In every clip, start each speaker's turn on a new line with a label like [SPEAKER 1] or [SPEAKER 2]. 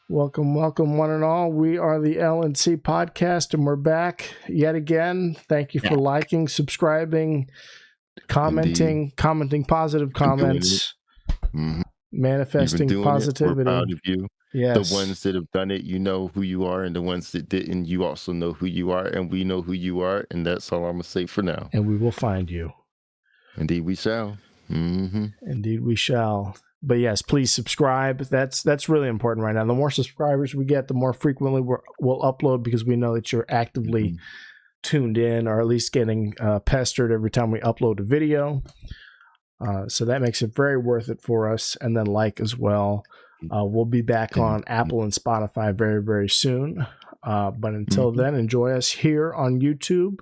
[SPEAKER 1] Welcome, one and all. We are the L&C podcast, and we're back yet again. Thank you for liking, subscribing, commenting positive comments, manifesting positivity.
[SPEAKER 2] We're proud of you.
[SPEAKER 1] Yes.
[SPEAKER 2] The ones that have done it, you know who you are, and the ones that didn't, you also know who you are, and we know who you are, and that's all I'm going to say for now.
[SPEAKER 1] And we will find you.
[SPEAKER 2] Indeed we shall.
[SPEAKER 1] Indeed we shall. But yes, please subscribe. That's really important right now. The more subscribers we get, the more frequently we'll upload, because we know that you're actively tuned in, or at least getting pestered every time we upload a video. So that makes it very worth it for us. And then like as well. We'll be back on Apple and Spotify very, very soon. But until then, enjoy us here on YouTube,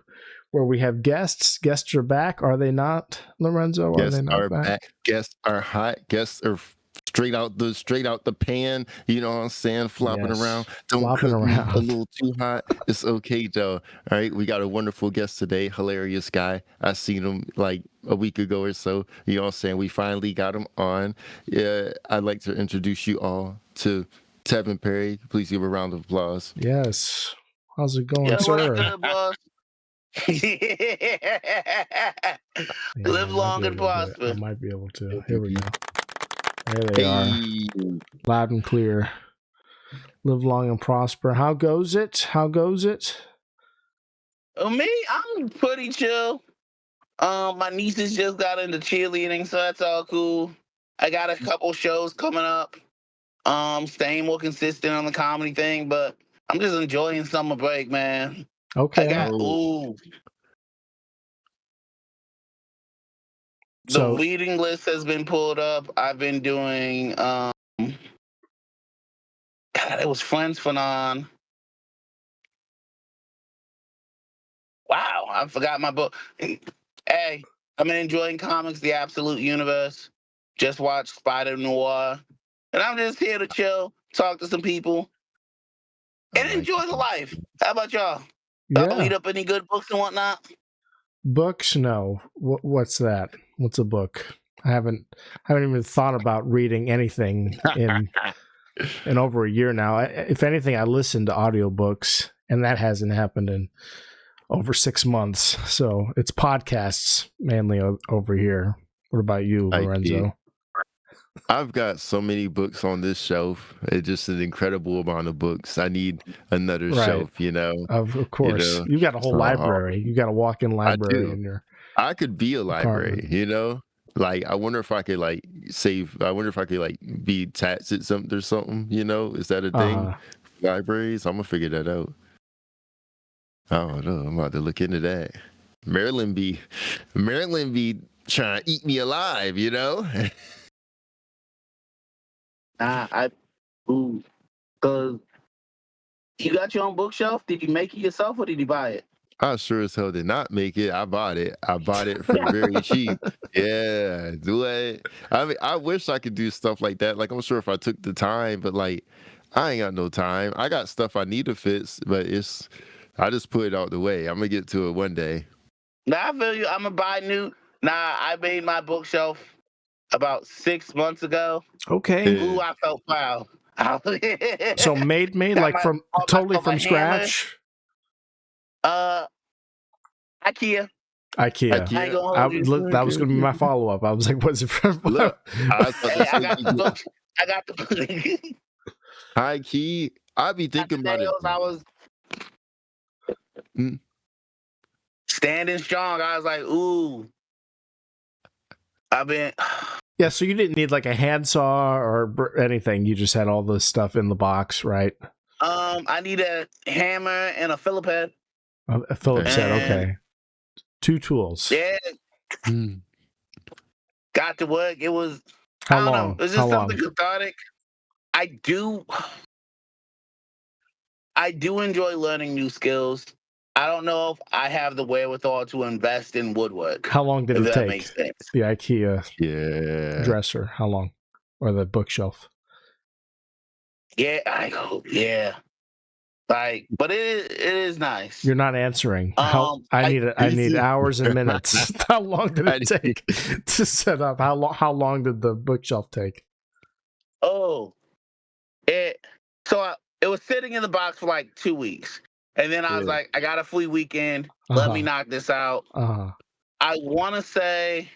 [SPEAKER 1] where we have guests. Guests are back, are they not, Lorenzo?
[SPEAKER 2] Guests are back. Guests are hot. Guests are straight out the pan. You know what I'm saying? Flopping around. Don't cook me a little too hot. It's okay though. All right, we got a wonderful guest today. Hilarious guy. I seen him like a week ago or so. You know what I'm saying? We finally got him on. Yeah, I'd like to introduce you all to Tevin Perry. Please give a round of applause.
[SPEAKER 1] Yes. How's it going, sir?
[SPEAKER 3] Live long and prosper.
[SPEAKER 1] I might be able to. Here we go. There they are. Loud and clear. Live long and prosper. How goes it?
[SPEAKER 3] Me, I'm pretty chill. My nieces just got into cheerleading, so that's all cool. I got a couple shows coming up. Staying more consistent on the comedy thing, but I'm just enjoying summer break, man.
[SPEAKER 1] Okay.
[SPEAKER 3] The reading list has been pulled up. I've been doing it was Friends Phenon. Wow, I forgot my book. Hey, I've been enjoying comics, The Absolute Universe. Just watched Spider Noir. And I'm just here to chill, talk to some people, and enjoy the life. How about y'all? Y'all read up any good books and whatnot?
[SPEAKER 1] Books? No. What's that? What's a book? I haven't even thought about reading anything in over a year now. If anything, I listen to audiobooks, and that hasn't happened in over 6 months. So it's podcasts mainly over here. What about you, Lorenzo?
[SPEAKER 2] I've got so many books on this shelf. It's just an incredible amount of books. I need another shelf, you know.
[SPEAKER 1] Of course. You got a whole library. You got a walk-in library in your
[SPEAKER 2] I could be a library, you know? Like, I wonder if I could be taxed at something or something, you know? Is that a thing? Libraries? I'm gonna figure that out. I don't know. I'm about to look into that. Maryland be trying to eat me alive, you know?
[SPEAKER 3] Because you got your own bookshelf? Did you make it yourself, or did you buy it?
[SPEAKER 2] I sure as hell did not make it. I bought it for very cheap. Yeah, do it. I mean, I wish I could do stuff like that. Like, I'm sure if I took the time, but like, I ain't got no time. I got stuff I need to fix, but I just put it out the way. I'm gonna get to it one day.
[SPEAKER 3] Nah, I feel you. I'm gonna buy new. Nah, I made my bookshelf about 6 months ago.
[SPEAKER 1] Okay.
[SPEAKER 3] Ooh, I felt proud.
[SPEAKER 1] So made like totally from scratch.
[SPEAKER 3] IKEA.
[SPEAKER 1] That was going to be my follow-up. I was like, what's it from?
[SPEAKER 3] Look, I got the book. I got the
[SPEAKER 2] high key. I be thinking about it.
[SPEAKER 3] I was standing strong. I was like, ooh. I've been...
[SPEAKER 1] Yeah, so you didn't need like a handsaw or anything. You just had all this stuff in the box, right?
[SPEAKER 3] I need a hammer and a Phillip head.
[SPEAKER 1] A Phillips head, okay. 2 tools.
[SPEAKER 3] Yeah. Got to work. It was...
[SPEAKER 1] How
[SPEAKER 3] I don't
[SPEAKER 1] long?
[SPEAKER 3] know. It was just something cathartic. I do enjoy learning new skills. I don't know if I have the wherewithal to invest in woodwork.
[SPEAKER 1] How long did it take?
[SPEAKER 3] Makes sense.
[SPEAKER 1] The IKEA dresser, how long? Or the bookshelf?
[SPEAKER 3] Yeah, Like, but it is nice.
[SPEAKER 1] You're not answering. I need hours and minutes. How long did it take to set up? How long did the bookshelf take?
[SPEAKER 3] Oh, it was sitting in the box for like 2 weeks, and then I was like, I got a free weekend. Let me knock this out. I want to say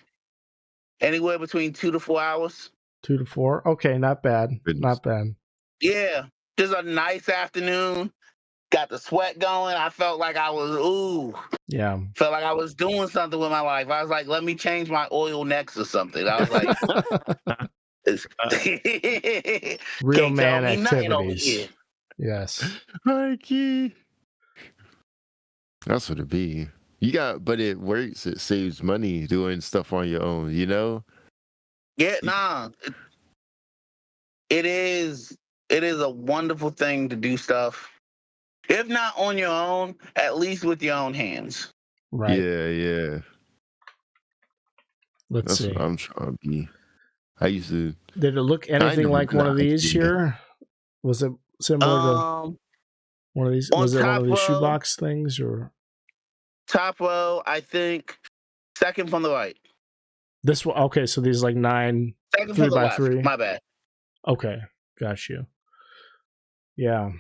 [SPEAKER 3] anywhere between 2 to 4 hours.
[SPEAKER 1] 2 to 4. Okay, not bad. Not bad.
[SPEAKER 3] Yeah, just a nice afternoon. Got the sweat going. I felt like I was felt like I was doing something with my life. I was like, let me change my oil next or something. I was like,
[SPEAKER 1] real man activities. Yes.
[SPEAKER 2] Mikey. That's what it be. But it works. It saves money doing stuff on your own, you know?
[SPEAKER 3] Yeah, nah. It is a wonderful thing to do stuff. If not on your own, at least with your own hands.
[SPEAKER 1] Right.
[SPEAKER 2] Yeah.
[SPEAKER 1] Let's see.
[SPEAKER 2] What I'm trying to be. I used to.
[SPEAKER 1] Did it look anything like one of these here? Was it similar to one of these? Was it one of these shoebox things or?
[SPEAKER 3] Top row, I think. Second from the right.
[SPEAKER 1] This one. Okay, so these like 9
[SPEAKER 3] Second
[SPEAKER 1] 3
[SPEAKER 3] from the
[SPEAKER 1] by
[SPEAKER 3] left.
[SPEAKER 1] 3.
[SPEAKER 3] My bad.
[SPEAKER 1] Okay, got you. Yeah.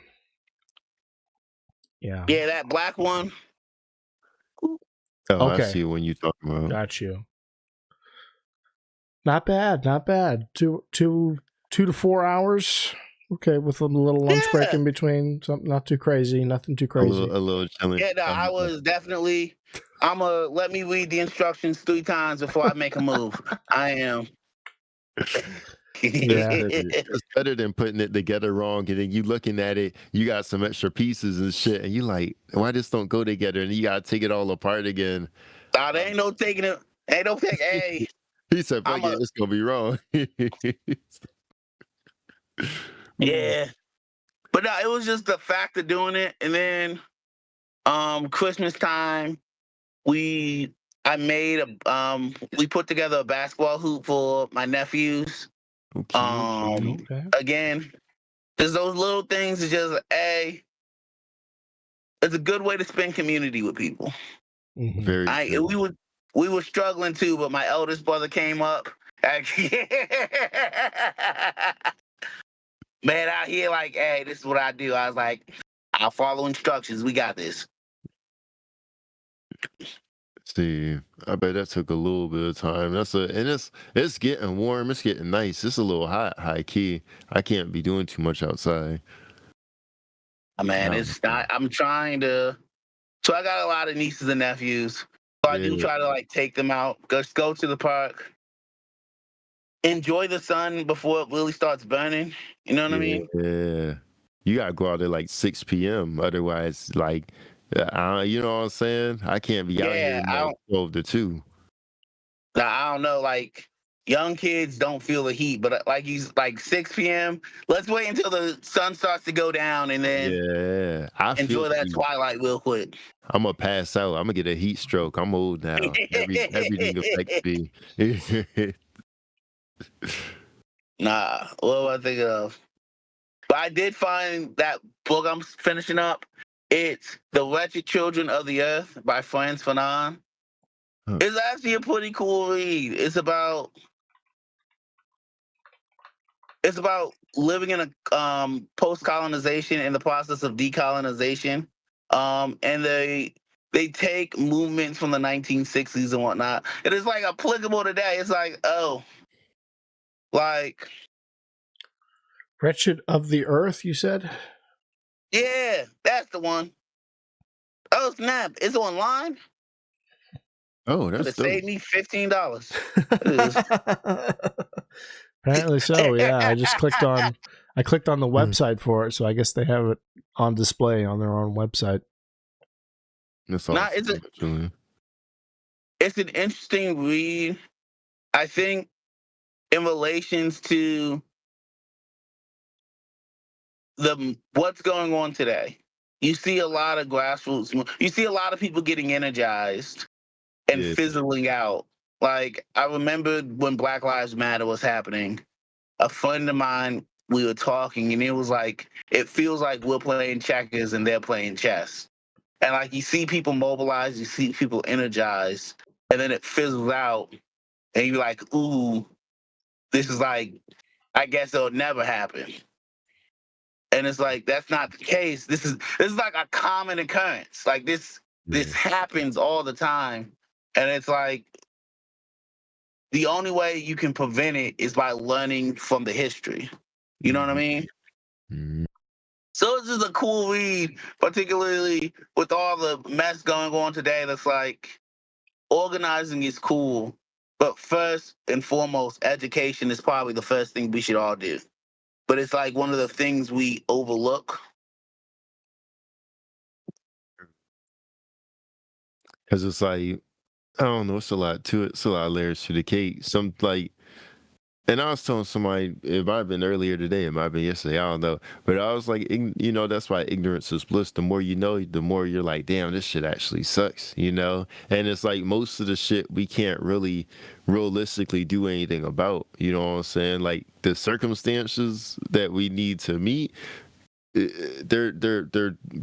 [SPEAKER 3] Yeah, that black one.
[SPEAKER 2] Oh, okay. I see when you talk about.
[SPEAKER 1] Got you. Not bad. 2 to 4 hours. Okay, with a little lunch break in between. Something not too crazy. Nothing too crazy.
[SPEAKER 2] A little challenge.
[SPEAKER 3] Yeah, no, I was definitely. Let me read the instructions 3 times before I make a move. I am.
[SPEAKER 2] It's better than putting it together wrong, and then you looking at it, you got some extra pieces and shit, and you like, why this don't go together? And you gotta take it all apart again.
[SPEAKER 3] There ain't no taking it. Ain't no take. Hey,
[SPEAKER 2] he said, it's gonna be wrong.
[SPEAKER 3] Yeah, but no, it was just the fact of doing it, and then Christmas time, we put together a basketball hoop for my nephews.
[SPEAKER 2] Okay.
[SPEAKER 3] Again, just those little things is just it's a good way to spend community with people.
[SPEAKER 2] Very true.
[SPEAKER 3] We were struggling too, but my eldest brother came up. Man, out here like, hey, this is what I do. I was like, I'll follow instructions. We got this.
[SPEAKER 2] See, I bet that took a little bit of time. It's getting warm. It's getting nice. It's a little hot, high key. I can't be doing too much outside.
[SPEAKER 3] Man, it's not. I'm trying to. So I got a lot of nieces and nephews. So I do try to like take them out. Just go to the park. Enjoy the sun before it really starts burning. You know what I mean?
[SPEAKER 2] Yeah. You gotta go out at like 6 p.m. Otherwise, like, you know what I'm saying? I can't be out here like 12 to 2.
[SPEAKER 3] I don't know. Like, young kids don't feel the heat, but like 6 p.m. Let's wait until the sun starts to go down and then enjoy that twilight real quick.
[SPEAKER 2] I'm gonna pass out. I'm gonna get a heat stroke. I'm old now. Everything affects me.
[SPEAKER 3] Nah, what was I thinking of? But I did find that book I'm finishing up. It's The Wretched Children of the Earth by Frantz Fanon. It's actually a pretty cool read. It's about living in a post-colonization in the process of decolonization. And they take movements from the 1960s and whatnot. It is like applicable today. It's like, like
[SPEAKER 1] Wretched of the Earth, you said?
[SPEAKER 3] Yeah, that's the one. Oh snap! It's online.
[SPEAKER 2] Oh, that's dope.
[SPEAKER 3] Saved me $15.
[SPEAKER 1] Apparently so. Yeah, I clicked on the website for it, so I guess they have it on display on their own website.
[SPEAKER 2] That's awesome.
[SPEAKER 3] It's an interesting read. I think in relations to what's going on today. You see a lot of grassroots. You see a lot of people getting energized and fizzling out. Like, I remember when Black Lives Matter was happening, a friend of mine we were talking, and it was like, it feels like we're playing checkers and they're playing chess. And like, you see people mobilize, you see people energize, and then it fizzles out, and you're like, ooh, this is like, I guess it'll never happen. And it's like, that's not the case. This is like a common occurrence. Like this happens all the time. And it's like, the only way you can prevent it is by learning from the history. You know what I mean?
[SPEAKER 2] Mm-hmm.
[SPEAKER 3] So it's just a cool read, particularly with all the mess going on today. That's like, organizing is cool, but first and foremost, education is probably the first thing we should all do. But it's like one of the things we overlook.
[SPEAKER 2] Because it's like, I don't know, it's a lot to it. It's a lot of layers to the cake. Some like, and I was telling somebody, it might have been earlier today, it might have been yesterday, I don't know. But I was like, you know, that's why ignorance is bliss. The more you know, the more you're like, damn, this shit actually sucks, you know? And it's like most of the shit we can't really realistically do anything about, you know what I'm saying? Like the circumstances that we need to meet, they're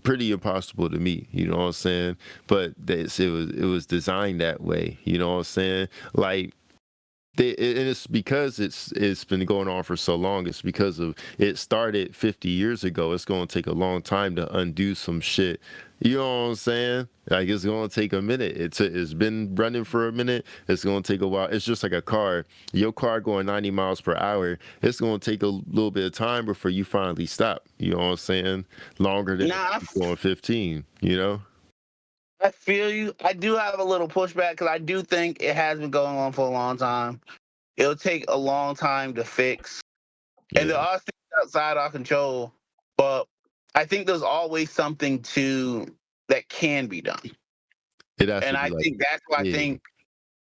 [SPEAKER 2] pretty impossible to meet, you know what I'm saying? But it was designed that way, you know what I'm saying? Like, and it's because it's been going on for so long. It's because of it started 50 years ago. It's going to take a long time to undo some shit. You know what I'm saying? Like it's going to take a minute. It's been running for a minute. It's going to take a while. It's just like a car. Your car going 90 miles per hour. It's going to take a little bit of time before you finally stop. You know what I'm saying? Longer than
[SPEAKER 3] Nah,
[SPEAKER 2] going 15. You know?
[SPEAKER 3] I feel you. I do have a little pushback because I do think it has been going on for a long time. It'll take a long time to fix. And there
[SPEAKER 2] Yeah.
[SPEAKER 3] are things outside our control, but I think there's always something that can be done.
[SPEAKER 2] It has
[SPEAKER 3] And
[SPEAKER 2] to be
[SPEAKER 3] I
[SPEAKER 2] like,
[SPEAKER 3] think that's why I
[SPEAKER 2] yeah,
[SPEAKER 3] think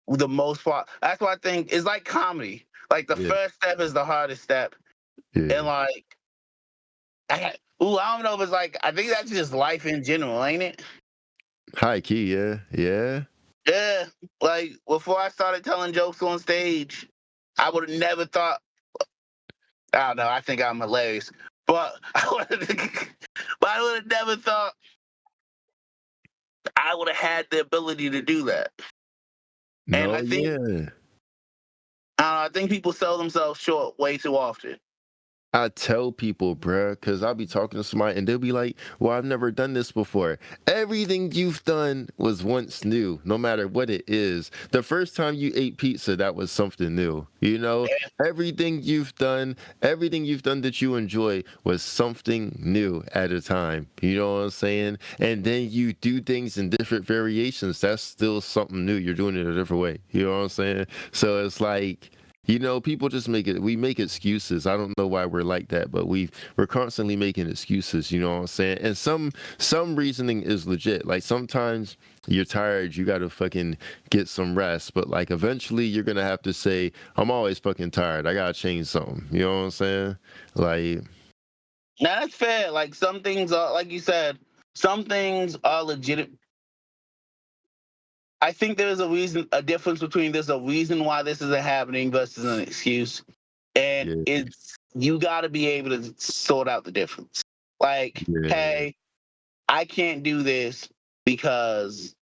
[SPEAKER 3] the most part, that's why I think it's like comedy. Like the
[SPEAKER 2] yeah,
[SPEAKER 3] first step is the hardest step. And
[SPEAKER 2] yeah.
[SPEAKER 3] like, I don't know if it's like, I think that's just life in general, ain't it?
[SPEAKER 2] High key, yeah, yeah.
[SPEAKER 3] Yeah. Like before I started telling jokes on stage, I would have never thought, I don't know, I think I'm hilarious. But I would have never thought I would have had the ability to do that. And
[SPEAKER 2] No,
[SPEAKER 3] I think
[SPEAKER 2] yeah.
[SPEAKER 3] I think people sell themselves short way too often.
[SPEAKER 2] I tell people, bruh, because I'll be talking to somebody and they'll be like, well, I've never done this before. Everything you've done was once new, no matter what it is. The first time you ate pizza, that was something new. You know, everything you've done that you enjoy was something new at a time. You know what I'm saying? And then you do things in different variations. That's still something new. You're doing it a different way. You know what I'm saying? So it's like, you know, people just we make excuses. I don't know why we're like that, but we're constantly making excuses, you know what I'm saying? And some reasoning is legit. Like sometimes you're tired, you gotta fucking get some rest, but like eventually you're gonna have to say, I'm always fucking tired. I gotta change something. You know what I'm saying? Like,
[SPEAKER 3] Now that's fair. Like some things are, like you said, some things are legit. I think there's a difference between there's a reason why this isn't happening versus an excuse. And
[SPEAKER 2] yeah,
[SPEAKER 3] it's, you got to be able to sort out the difference. Like,
[SPEAKER 2] yeah.
[SPEAKER 3] hey, I can't do this because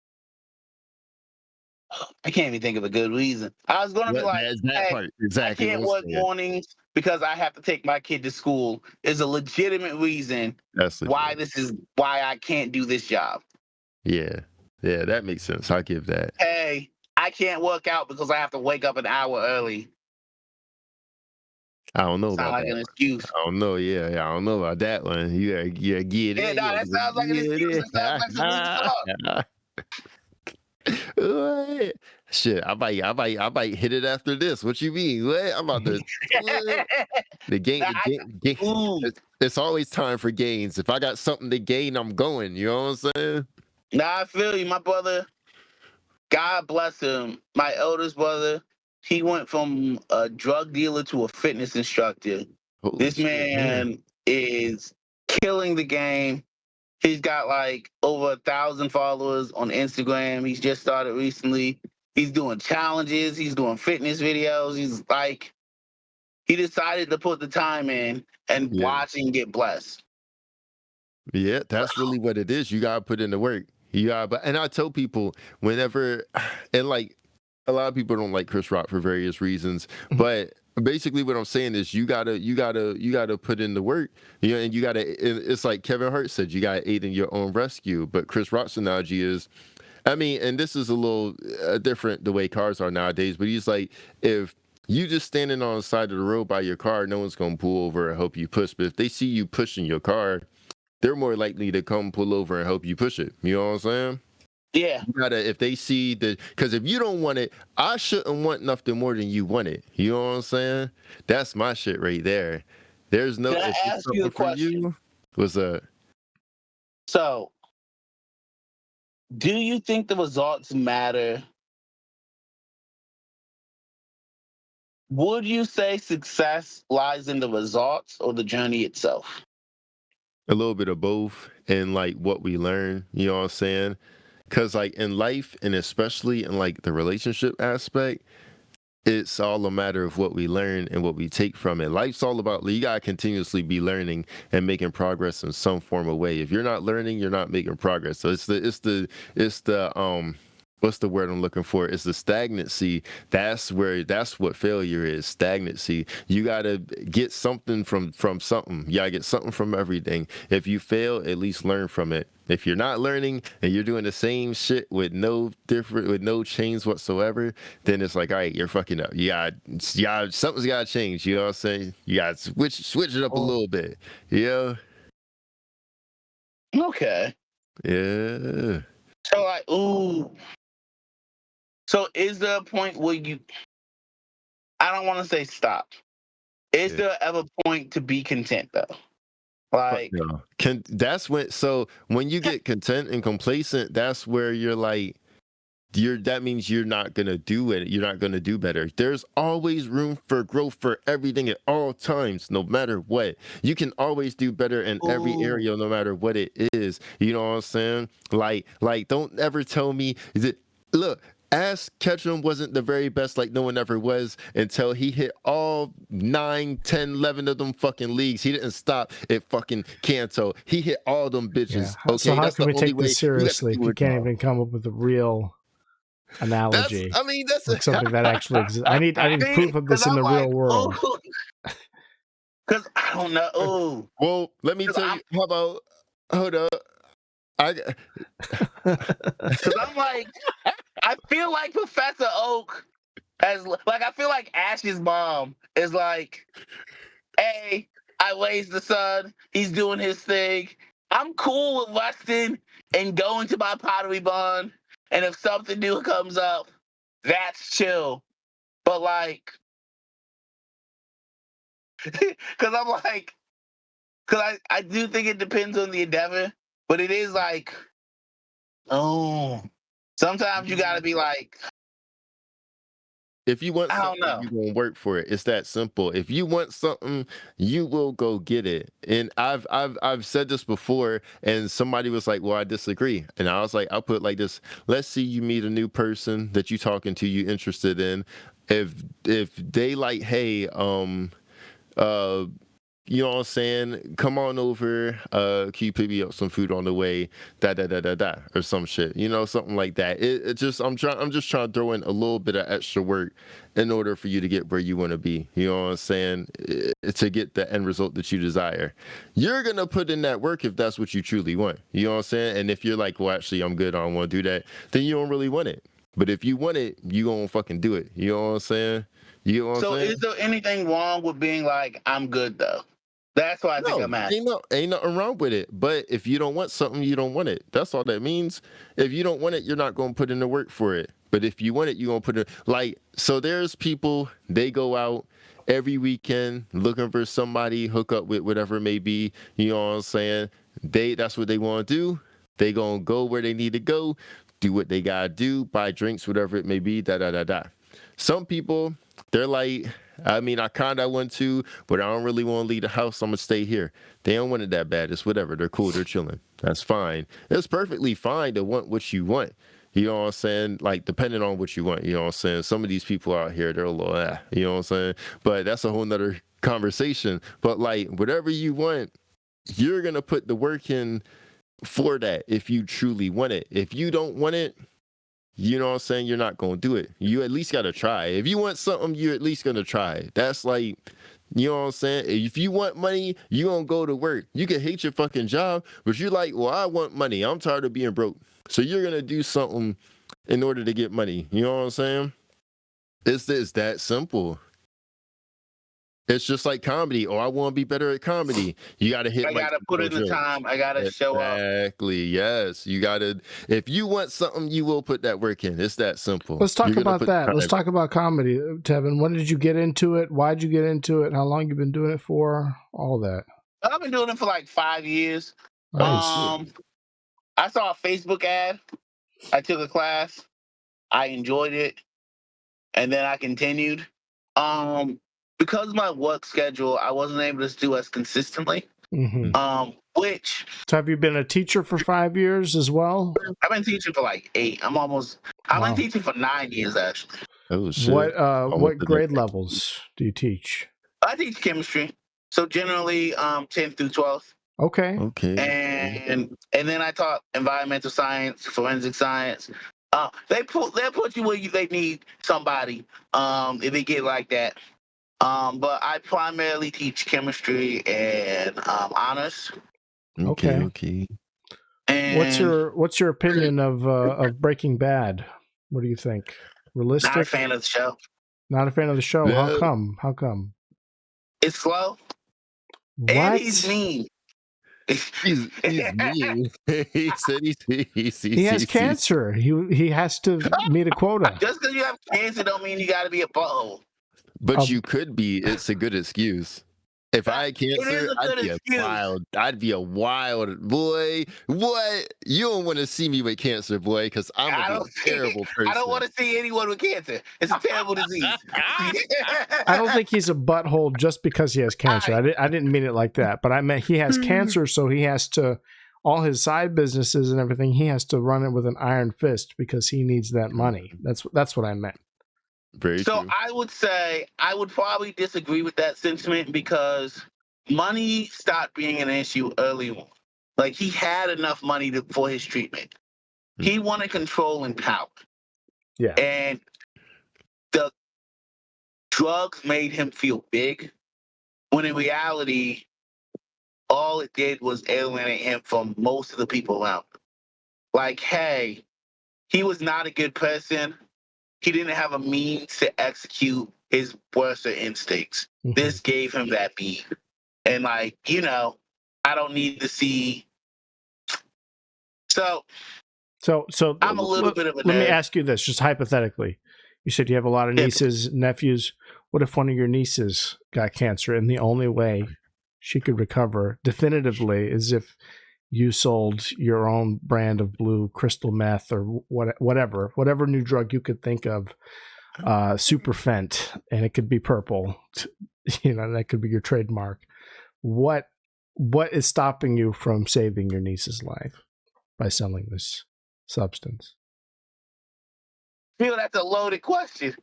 [SPEAKER 3] I can't even think of a good reason. I was going to be like,
[SPEAKER 2] That's that
[SPEAKER 3] hey,
[SPEAKER 2] part.
[SPEAKER 3] I
[SPEAKER 2] Exactly what
[SPEAKER 3] can't
[SPEAKER 2] I'm
[SPEAKER 3] work
[SPEAKER 2] saying.
[SPEAKER 3] mornings because I have to take my kid to school is a legitimate reason
[SPEAKER 2] That's legit.
[SPEAKER 3] why I can't do this job.
[SPEAKER 2] Yeah. Yeah, that makes sense. I give that.
[SPEAKER 3] Hey, I can't work out because I have to wake up an hour early.
[SPEAKER 2] I don't know
[SPEAKER 3] Sound
[SPEAKER 2] about
[SPEAKER 3] like
[SPEAKER 2] that
[SPEAKER 3] an
[SPEAKER 2] one.
[SPEAKER 3] excuse.
[SPEAKER 2] I don't know. Yeah, I don't know about that one. You get
[SPEAKER 3] Yeah,
[SPEAKER 2] it.
[SPEAKER 3] no, that sounds like an excuse. That sounds like some weak talk.
[SPEAKER 2] What? Shit, I might hit it after this. What you mean? What? I'm about to what?
[SPEAKER 3] Nah,
[SPEAKER 2] game.
[SPEAKER 3] ooh.
[SPEAKER 2] It's always time for gains. If I got something to gain, I'm going. You know what I'm saying?
[SPEAKER 3] Nah, I feel you. My brother, God bless him, my eldest brother, he went from a drug dealer to a fitness instructor.
[SPEAKER 2] Holy
[SPEAKER 3] This
[SPEAKER 2] shit, yeah.
[SPEAKER 3] man is killing the game. He's got like over 1,000 followers on Instagram. He's just started recently. He's doing challenges. He's doing fitness videos. he decided to put the time in and watch and get blessed.
[SPEAKER 2] Yeah, that's really what it is. You gotta put in the work. And I tell people whenever, and like a lot of people don't like Chris Rock for various reasons, but basically what I'm saying is you gotta put in the work. And you gotta. It's like Kevin Hart said, you gotta aid in your own rescue. But Chris Rock's analogy is, I mean, and this is a little different the way cars are nowadays, but he's like, if you just standing on the side of the road by your car, no one's gonna pull over and help you push. But if they see you pushing your car, they're more likely to come pull over and help you push it. You know what I'm saying?
[SPEAKER 3] Yeah.
[SPEAKER 2] You gotta, if they see because if you don't want it, I shouldn't want nothing more than you want it. You know what I'm saying? That's my shit right there. There's no.
[SPEAKER 3] Can I
[SPEAKER 2] If it's
[SPEAKER 3] ask you a
[SPEAKER 2] something for
[SPEAKER 3] question?
[SPEAKER 2] you, what's up?
[SPEAKER 3] So, do you think the results matter? Would you say success lies in the results or the journey itself?
[SPEAKER 2] A little bit of both, and like what we learn. You know what I'm saying? Because like in life, and especially in like the relationship aspect, it's all a matter of what we learn and what we take from it. Life's all about, you gotta continuously be learning and making progress in some form of way. If you're not learning, you're not making progress. So it's the what's the word I'm looking for? It's the stagnancy. That's what failure is. Stagnancy. You gotta get something from something. You gotta get something from everything. If you fail, at least learn from it. If you're not learning and you're doing the same shit with no change whatsoever, then it's like, all right, you're fucking up. Something's gotta change. You know what I'm saying? You gotta switch it up a little bit. Yeah.
[SPEAKER 3] Okay.
[SPEAKER 2] Yeah.
[SPEAKER 3] So like, ooh. So is there a point where I don't want to say stop. Is there ever a point to be content though? Like,
[SPEAKER 2] no. When you get content and complacent, that's where you're like, that means you're not gonna do it. You're not gonna do better. There's always room for growth for everything at all times, no matter what. You can always do better in every area, no matter what it is. You know what I'm saying? Like, don't ever tell me that. Look, Ash Ketchum wasn't the very best, like no one ever was, until he hit all 9, 10, 11 of them fucking leagues. He didn't stop at fucking Kanto. He hit all them bitches.
[SPEAKER 1] Yeah.
[SPEAKER 2] Okay,
[SPEAKER 1] so how
[SPEAKER 2] that's
[SPEAKER 1] can
[SPEAKER 2] the
[SPEAKER 1] we
[SPEAKER 2] only
[SPEAKER 1] take
[SPEAKER 2] way
[SPEAKER 1] this seriously if you can't
[SPEAKER 2] it.
[SPEAKER 1] even come up with a real analogy?
[SPEAKER 2] That's
[SPEAKER 1] like something that actually exists. I need proof of this in the real world.
[SPEAKER 3] Because I don't know. Ooh.
[SPEAKER 2] Well, let me tell you. How about? Hold up.
[SPEAKER 3] Because I'm like, I feel like Professor Oak I feel like Ash's mom is like, hey, I raised the son. He's doing his thing. I'm cool with resting and going to my pottery barn. And if something new comes up, that's chill. But like, because I'm like, because I do think it depends on the endeavor, but it is like, oh, sometimes you got to be like,
[SPEAKER 2] if you want
[SPEAKER 3] I don't
[SPEAKER 2] something,
[SPEAKER 3] know.
[SPEAKER 2] you're gonna work for it. It's that simple. If you want something, you will go get it. And I've said this before, and somebody was like, "Well, I disagree." And I was like, "I'll put it like this: let's see you meet a new person that you talking to, you interested in. If they like, hey, you know what I'm saying? Come on over. Can you pick me up some food on the way? Or some shit. You know, something like that. It just I'm just trying to throw in a little bit of extra work in order for you to get where you want to be. You know what I'm saying? To get the end result that you desire. You're gonna put in that work if that's what you truly want. You know what I'm saying? And if you're like, well, actually, I'm good. I don't want to do that. Then you don't really want it. But if you want it, you gonna fucking do it. You know what I'm saying? You know what I'm
[SPEAKER 3] So
[SPEAKER 2] saying?
[SPEAKER 3] is there anything wrong with being like, I'm good though? That's why I think I'm at.
[SPEAKER 2] Ain't nothing wrong with it. But if you don't want something, you don't want it. That's all that means. If you don't want it, you're not going to put in the work for it. But if you want it, you're going to put it. Like, so there's people, they go out every weekend looking for somebody, hook up with whatever it may be. You know what I'm saying? That's what they want to do. They going to go where they need to go, do what they got to do, buy drinks, whatever it may be, Some people, they're like, I mean, I kind of want to, but I don't really want to leave the house. I'm going to stay here. They don't want it that bad. It's whatever. They're cool. They're chilling. That's fine. It's perfectly fine to want what you want. You know what I'm saying? Like, depending on what you want, you know what I'm saying? Some of these people out here, they're a little, you know what I'm saying? But that's a whole nother conversation. But like, whatever you want, you're going to put the work in for that if you truly want it. If you don't want it, you know what I'm saying? You're not going to do it. You at least got to try. If you want something, you're at least going to try it. That's like, you know what I'm saying? If you want money, you going to go to work. You can hate your fucking job, but you're like, well, I want money. I'm tired of being broke. So you're going to do something in order to get money. You know what I'm saying? It's that simple. It's just like comedy. Oh, I want to be better at comedy. You got to hit.
[SPEAKER 3] I gotta put in the time. I gotta show up.
[SPEAKER 2] Exactly. Yes. You got to. If you want something, you will put that work in. It's that simple.
[SPEAKER 1] Let's talk about that. Let's talk about comedy, Tevin. When did you get into it? Why'd you get into it? How long you been doing it for? All that.
[SPEAKER 3] I've been doing it for like 5 years.
[SPEAKER 1] Nice.
[SPEAKER 3] I saw a Facebook ad. I took a class. I enjoyed it, and then I continued. Because of my work schedule, I wasn't able to do as consistently.
[SPEAKER 1] Mm-hmm.
[SPEAKER 3] Which
[SPEAKER 1] so have you been a teacher for 5 years as well?
[SPEAKER 3] I've been teaching for like 8. I've been teaching for 9 years actually.
[SPEAKER 2] Oh shit!
[SPEAKER 1] What grade levels do you teach?
[SPEAKER 3] I teach chemistry, so generally 10th through 12th.
[SPEAKER 1] Okay.
[SPEAKER 3] And then I taught environmental science, forensic science. They'll put you where they need somebody if they get like that. But I primarily teach chemistry and honors.
[SPEAKER 2] Okay.
[SPEAKER 3] And
[SPEAKER 1] what's your opinion of Breaking Bad? What do you think? Realistic?
[SPEAKER 3] Not a fan of the show.
[SPEAKER 1] Not a fan of the show.
[SPEAKER 2] Yeah.
[SPEAKER 1] How come?
[SPEAKER 3] It's slow.
[SPEAKER 1] What?
[SPEAKER 3] And he's mean.
[SPEAKER 2] He's mean. He said
[SPEAKER 1] he has cancer. He has to meet a quota.
[SPEAKER 3] Just because you have cancer don't mean you got to be a butthole.
[SPEAKER 2] But you could be. It's a good excuse. If I had cancer, I'd be a wild boy. What? You don't want to see me with cancer, boy, because I'm a terrible person.
[SPEAKER 3] I don't want to see anyone with cancer. It's a terrible disease.
[SPEAKER 1] I don't think he's a butthole just because he has cancer. I didn't mean it like that, but I meant he has cancer, so he has to, all his side businesses and everything, he has to run it with an iron fist because he needs that money. That's what I meant.
[SPEAKER 2] Very true.
[SPEAKER 3] I would say I would probably disagree with that sentiment because money stopped being an issue early on. Like he had enough money for his treatment. He wanted control and power.
[SPEAKER 1] Yeah.
[SPEAKER 3] And the drugs made him feel big, when in reality, all it did was alienate him from most of the people around him. Like, hey, he was not a good person. He didn't have a means to execute his worser instincts. Mm-hmm. This gave him that beat. And like, I don't need to see. So I'm a little bit of a nerd.
[SPEAKER 1] Let me ask you this, just hypothetically. You said you have a lot of nieces, nephews. What if one of your nieces got cancer and the only way she could recover definitively is if you sold your own brand of blue crystal meth or whatever new drug you could think of, Superfent, and it could be purple, that could be your trademark. What is stopping you from saving your niece's life by selling this substance?
[SPEAKER 3] I feel that's a loaded question.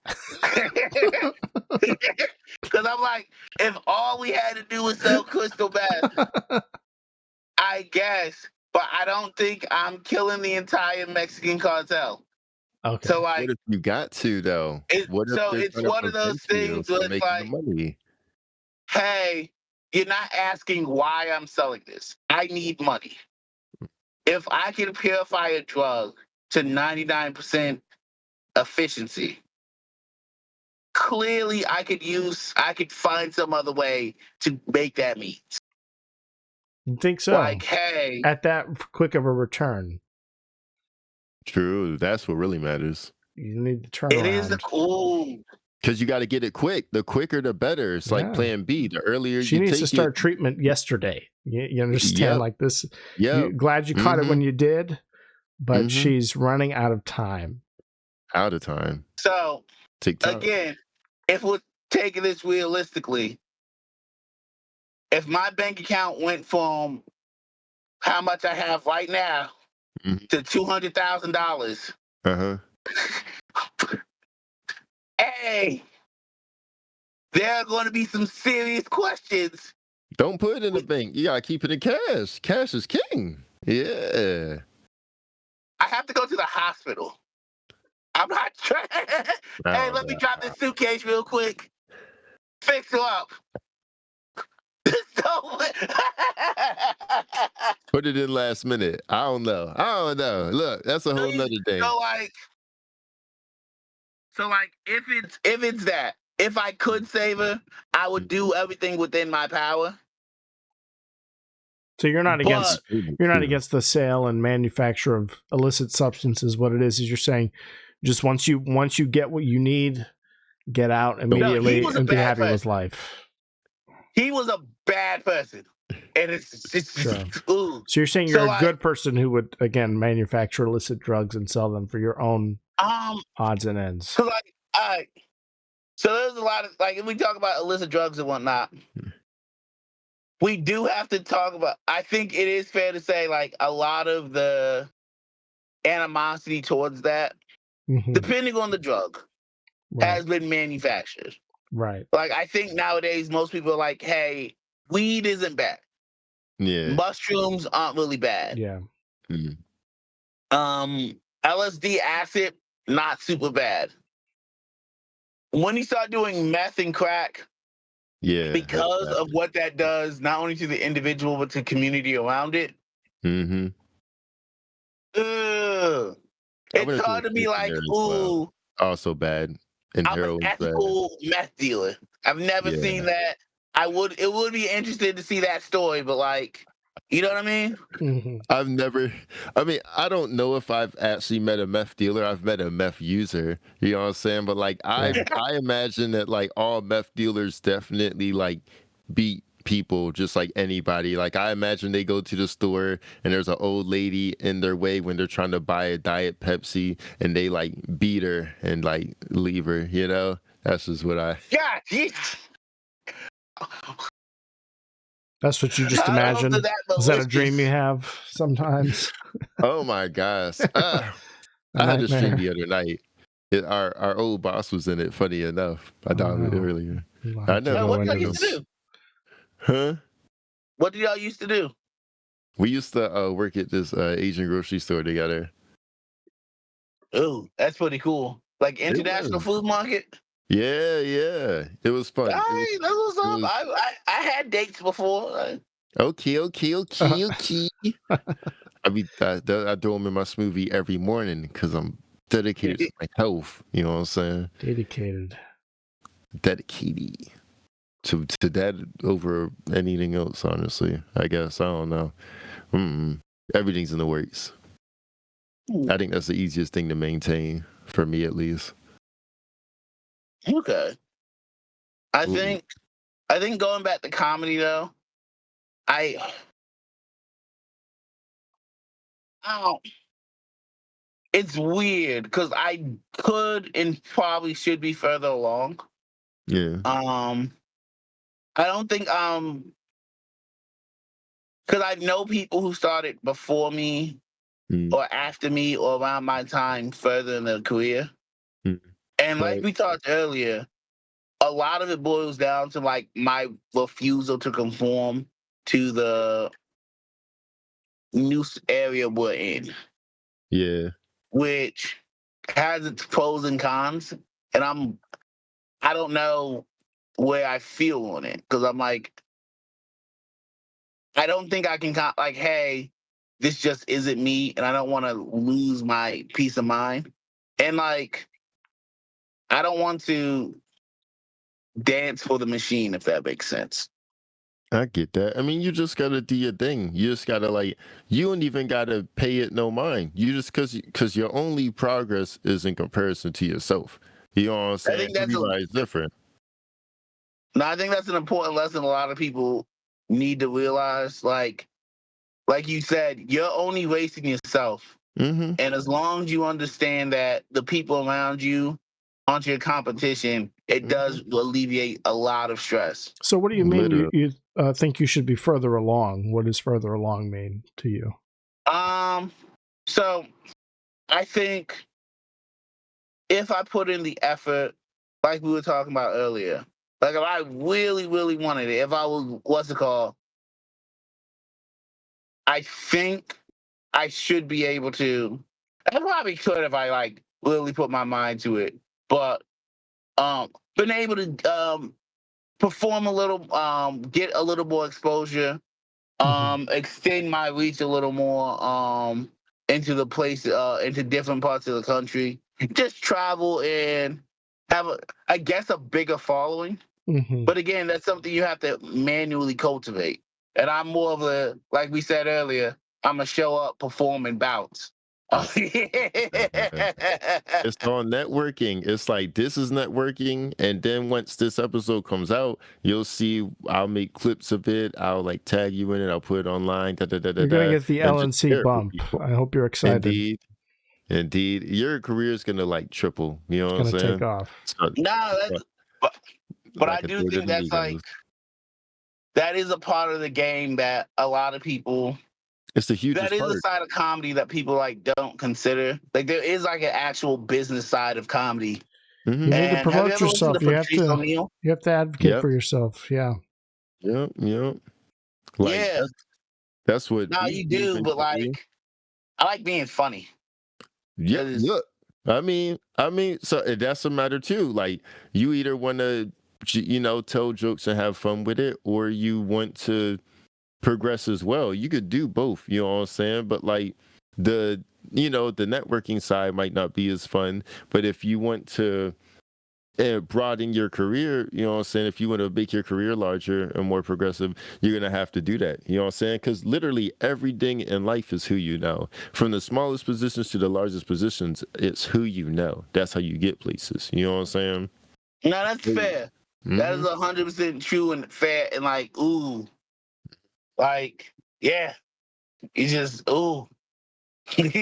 [SPEAKER 3] Because I'm like, if all we had to do was sell crystal meth, I guess, but I don't think I'm killing the entire Mexican cartel.
[SPEAKER 1] Okay.
[SPEAKER 3] So like,
[SPEAKER 2] what if you got to though?
[SPEAKER 3] It's one of those things where it's like,
[SPEAKER 2] money?
[SPEAKER 3] Hey, you're not asking why I'm selling this. I need money. If I can purify a drug to 99% efficiency, clearly I could find some other way to make that meet.
[SPEAKER 1] You think so?
[SPEAKER 3] Like, hey,
[SPEAKER 1] at that quick of a return.
[SPEAKER 2] True. That's what really matters.
[SPEAKER 1] You need to turn around.
[SPEAKER 3] It is cool.
[SPEAKER 2] Because you got to get it quick. The quicker, the better. It's like plan B. The earlier
[SPEAKER 1] she needs to start treatment yesterday. You understand?
[SPEAKER 2] Yep.
[SPEAKER 1] Like this.
[SPEAKER 2] Yeah.
[SPEAKER 1] Glad you caught it when you did, but she's running out of time.
[SPEAKER 2] Out of time.
[SPEAKER 3] So,
[SPEAKER 2] TikTok.
[SPEAKER 3] Again, if we're taking this realistically, if my bank account went from how much I have right now to $200,000,
[SPEAKER 2] Uh-huh.
[SPEAKER 3] Hey, there are going to be some serious questions.
[SPEAKER 2] Don't put it in the bank. You gotta keep it in cash. Cash is king. Yeah.
[SPEAKER 3] I have to go to the hospital. I'm not trying. Hey, let me drop this suitcase real quick. Fix her up.
[SPEAKER 2] Put it in last minute. I don't know. Look, that's a whole nother thing.
[SPEAKER 3] So if it's that, if I could save her, I would do everything within my power.
[SPEAKER 1] So you're not against the sale and manufacture of illicit substances. What it is you're saying, just once you get what you need, get out immediately and be happy with life.
[SPEAKER 3] He was a bad person, and it's
[SPEAKER 1] sure. So you're saying you're a good person who would again manufacture illicit drugs and sell them for your own odds and ends.
[SPEAKER 3] So so there's a lot of if we talk about illicit drugs and whatnot. We do have to talk about, I think it is fair to say, a lot of the animosity towards that, depending on the drug, has been manufactured.
[SPEAKER 1] Right.
[SPEAKER 3] I think nowadays most people are like, hey, weed isn't bad.
[SPEAKER 2] Yeah.
[SPEAKER 3] Mushrooms aren't really bad.
[SPEAKER 1] Yeah.
[SPEAKER 3] LSD, acid, not super bad. When you start doing meth and crack, because of what that does, not only to the individual, but to the community around it.
[SPEAKER 2] Mm-hmm.
[SPEAKER 3] It's hard to be ooh.
[SPEAKER 2] Also bad. And
[SPEAKER 3] I'm an ethical meth dealer. I've never seen that. It would be interesting to see that story, but you know what I mean?
[SPEAKER 2] I don't know if I've actually met a meth dealer. I've met a meth user. You know what I'm saying? But I imagine that all meth dealers definitely beat people just like anybody. I imagine they go to the store and there's an old lady in their way when they're trying to buy a Diet Pepsi and they beat her and leave her, you know? That's just what I...
[SPEAKER 3] Yeah,
[SPEAKER 1] That's what you just imagine? Is that a dream you have sometimes?
[SPEAKER 2] Oh my gosh. I had this dream the other night. Our old boss was in it, funny enough. I thought of it earlier. I know.
[SPEAKER 3] What did y'all used to do?
[SPEAKER 2] Huh?
[SPEAKER 3] What did y'all used to do?
[SPEAKER 2] We used to work at this Asian grocery store together.
[SPEAKER 3] Oh, that's pretty cool. International food market?
[SPEAKER 2] Yeah. It was fun.
[SPEAKER 3] That was up. I had dates before.
[SPEAKER 2] Okay. I throw them in my smoothie every morning because I'm dedicated to my health. You know what I'm saying?
[SPEAKER 1] Dedicated
[SPEAKER 2] to that over anything else, honestly. I guess. I don't know. Everything's in the works. I think that's the easiest thing to maintain, for me at least.
[SPEAKER 3] Okay. I think going back to comedy though, it's weird because I could and probably should be further along.
[SPEAKER 2] Yeah.
[SPEAKER 3] I don't think because I know people who started before me or after me or around my time further in their career. And like we talked earlier, a lot of it boils down to my refusal to conform to the new area we're in.
[SPEAKER 2] Yeah.
[SPEAKER 3] Which has its pros and cons. And I don't know where I feel on it. Because I'm I don't think I can hey, this just isn't me, and I don't want to lose my peace of mind. And I don't want to dance for the machine, if that makes sense.
[SPEAKER 2] I get that. I mean, you just gotta do your thing. You just gotta you don't even gotta pay it no mind. You just cause your only progress is in comparison to yourself. You know what I'm saying? Everybody's different.
[SPEAKER 3] No, I think that's an important lesson a lot of people need to realize. Like you said, you're only racing yourself.
[SPEAKER 2] Mm-hmm.
[SPEAKER 3] And as long as you understand that the people around you aren't your competition, it does alleviate a lot of stress.
[SPEAKER 1] So what do you mean you think you should be further along? What does further along mean to you?
[SPEAKER 3] So I think if I put in the effort, like we were talking about earlier, like if I really, really wanted it, if I was, what's it called? I think I should be able to. I probably could if I like really put my mind to it, but been able to perform a little, get a little more exposure, extend my reach a little more, into the place, into different parts of the country. Just travel and have I guess, a bigger following. But again, that's something you have to manually cultivate. And I'm more of a, like we said earlier, I'm a show up, perform, and bounce.
[SPEAKER 2] It's all networking. It's like this is networking, and then once this episode comes out, you'll see. I'll make clips of it. I'll like tag you in it. I'll put it online.
[SPEAKER 1] You're gonna get the LNC bump. I hope you're excited.
[SPEAKER 2] Indeed, your career is gonna like triple. You know what I'm saying?
[SPEAKER 1] It's gonna take off.
[SPEAKER 3] But I do think that's like that is a part of the game that a lot of people.
[SPEAKER 2] It's the hugest
[SPEAKER 3] part. That is a side of comedy that people like don't consider. Like there is like an actual business side of comedy.
[SPEAKER 1] You need to promote yourself. You have to advocate for yourself. Yeah.
[SPEAKER 2] Yep. Like, that's what.
[SPEAKER 3] No, you do, but like, I like being funny.
[SPEAKER 2] Yeah. I mean, so that's a matter too. Like, you either want to, tell jokes and have fun with it, or you want to progress as well. You could do both. You know what I'm saying? But like the networking side might not be as fun. But if you want to broaden your career, you know what I'm saying? If you want to make your career larger and more progressive, you're going to have to do that. You know what I'm saying? Because literally everything in life is who you know. From the smallest positions to the largest positions, it's who you know. That's how you get places. You know what I'm saying?
[SPEAKER 3] No, that's fair. That is 100% true and fair. And like, ooh, like, yeah, it's just, ooh. And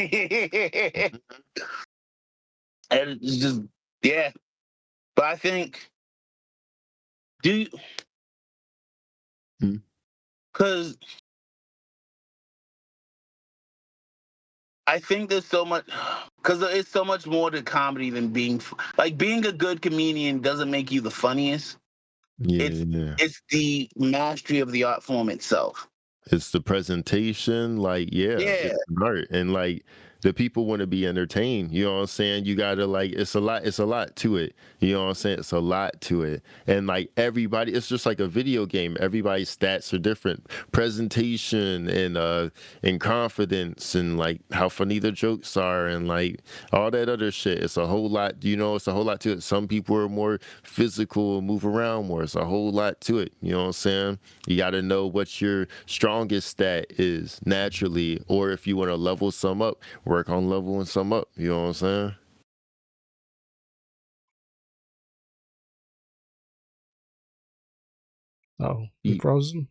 [SPEAKER 3] it's just, yeah. But I think, because I think there's so much, because it's so much more to comedy than being a good comedian doesn't make you the funniest. It's the mastery of the art form itself.
[SPEAKER 2] It's the presentation, like, it's art, and like the people want to be entertained. You know what I'm saying? You gotta like, it's a lot to it. You know what I'm saying? It's a lot to it, and like everybody, it's just like a video game. Everybody's stats are different. Presentation and confidence and like how funny the jokes are and like all that other shit. It's a whole lot. It's a whole lot to it. Some people are more physical, move around more. It's a whole lot to it. You know what I'm saying? You got to know what your strongest stat is naturally, or if you want to level some up, work on leveling some up. You know what I'm saying?
[SPEAKER 1] Oh, you frozen?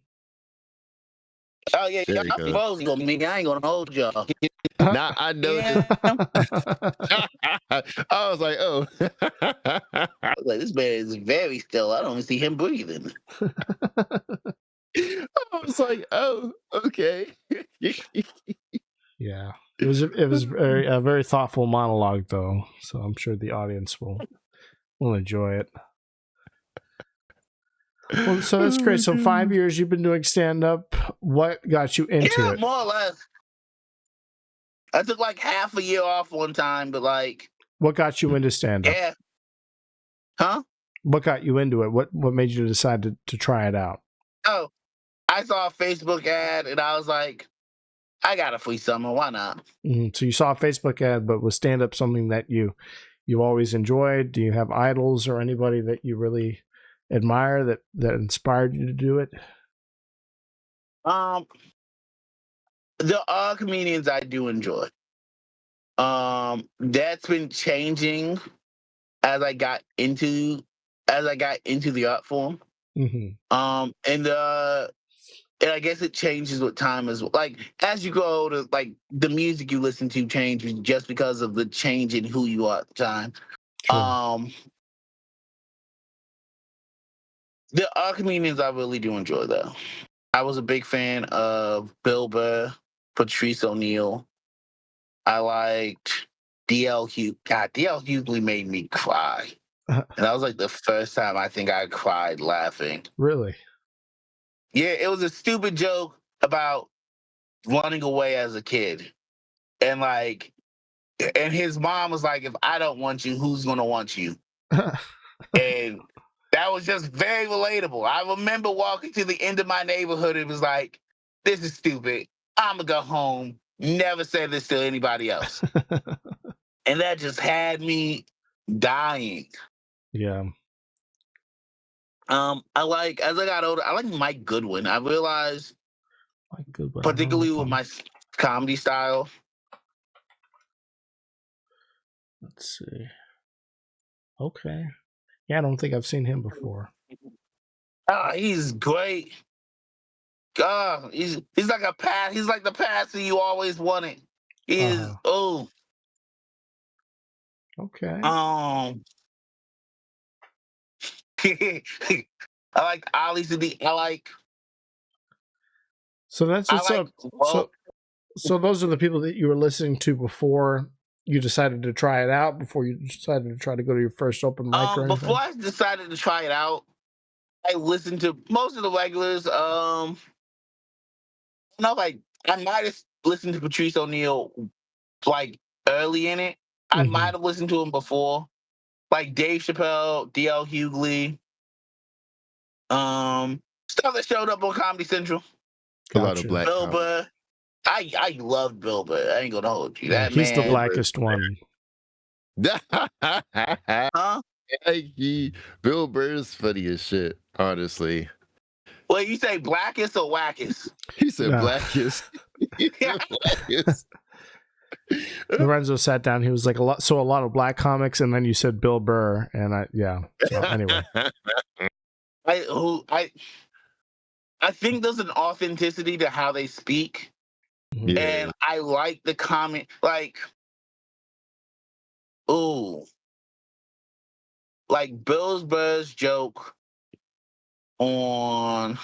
[SPEAKER 3] Oh yeah, y'all frozen on me. I ain't gonna hold y'all.
[SPEAKER 2] Nah, I know. I was like, oh.
[SPEAKER 3] Like, this man is very still. I don't even see him breathing.
[SPEAKER 2] I was like, oh, okay.
[SPEAKER 1] Yeah, it was a very thoughtful monologue, though. So I'm sure the audience will enjoy it. Well, so that's great. So 5 years you've been doing stand up. What got you into it?
[SPEAKER 3] More or less. I took like half a year off one time, but like.
[SPEAKER 1] What got you into stand up?
[SPEAKER 3] Yeah. Huh?
[SPEAKER 1] What got you into it? What made you decide to try it out?
[SPEAKER 3] Oh, I saw a Facebook ad and I was like, I got a free summer. Why not?
[SPEAKER 1] So you saw a Facebook ad, but was stand up something that you always enjoyed? Do you have idols or anybody that you really admire that inspired you to do it?
[SPEAKER 3] There are comedians I do enjoy. That's been changing as I got into the art form. And I guess it changes with time as well. Like as you go older, like the music you listen to changes just because of the change in who you are at the time. True. There are comedians I really do enjoy though. I was a big fan of Bill Burr, Patrice O'Neal. I liked DL Hughley. God, DL Hughley made me cry. And that was like the first time I think I cried laughing.
[SPEAKER 1] Really?
[SPEAKER 3] Yeah, it was a stupid joke about running away as a kid. And like, and his mom was like, if I don't want you, who's going to want you? And that was just very relatable. I remember walking to the end of my neighborhood. It was like, this is stupid. I'm going to go home. Never say this to anybody else. And that just had me dying.
[SPEAKER 1] Yeah.
[SPEAKER 3] As I got older, I like Mike Goodwin. I realized,
[SPEAKER 1] Mike Goodwin,
[SPEAKER 3] particularly with my comedy style.
[SPEAKER 1] Let's see. Okay. Yeah, I don't think I've seen him before.
[SPEAKER 3] He's great. He's like he's like the passer you always wanted. He is
[SPEAKER 1] Okay.
[SPEAKER 3] I like Ali Sadiq.
[SPEAKER 1] So that's what's up. So those are the people that you were listening to before you decided to try it out, before you decided to try to go to your first open mic or anything?
[SPEAKER 3] Before I decided to try it out, I listened to most of the regulars. I might have listened to Patrice O'Neal like early in it. I might have listened to him before. Like Dave Chappelle, DL Hughley. Stuff that showed up on Comedy Central.
[SPEAKER 2] A lot of black
[SPEAKER 3] Bill Burr. I loved Bill Burr. I ain't gonna hold you.
[SPEAKER 1] Yeah, he's the blackest one.
[SPEAKER 3] Huh?
[SPEAKER 2] Bill Burr's funny as shit, honestly.
[SPEAKER 3] Wait, you say blackest or wackest?
[SPEAKER 2] He said blackest. He said blackest.
[SPEAKER 1] Lorenzo sat down. He was like a lot of black comics, and then you said Bill Burr, and So anyway,
[SPEAKER 3] I think there's an authenticity to how they speak, and I like the comment. Like, like Bill Burr's joke on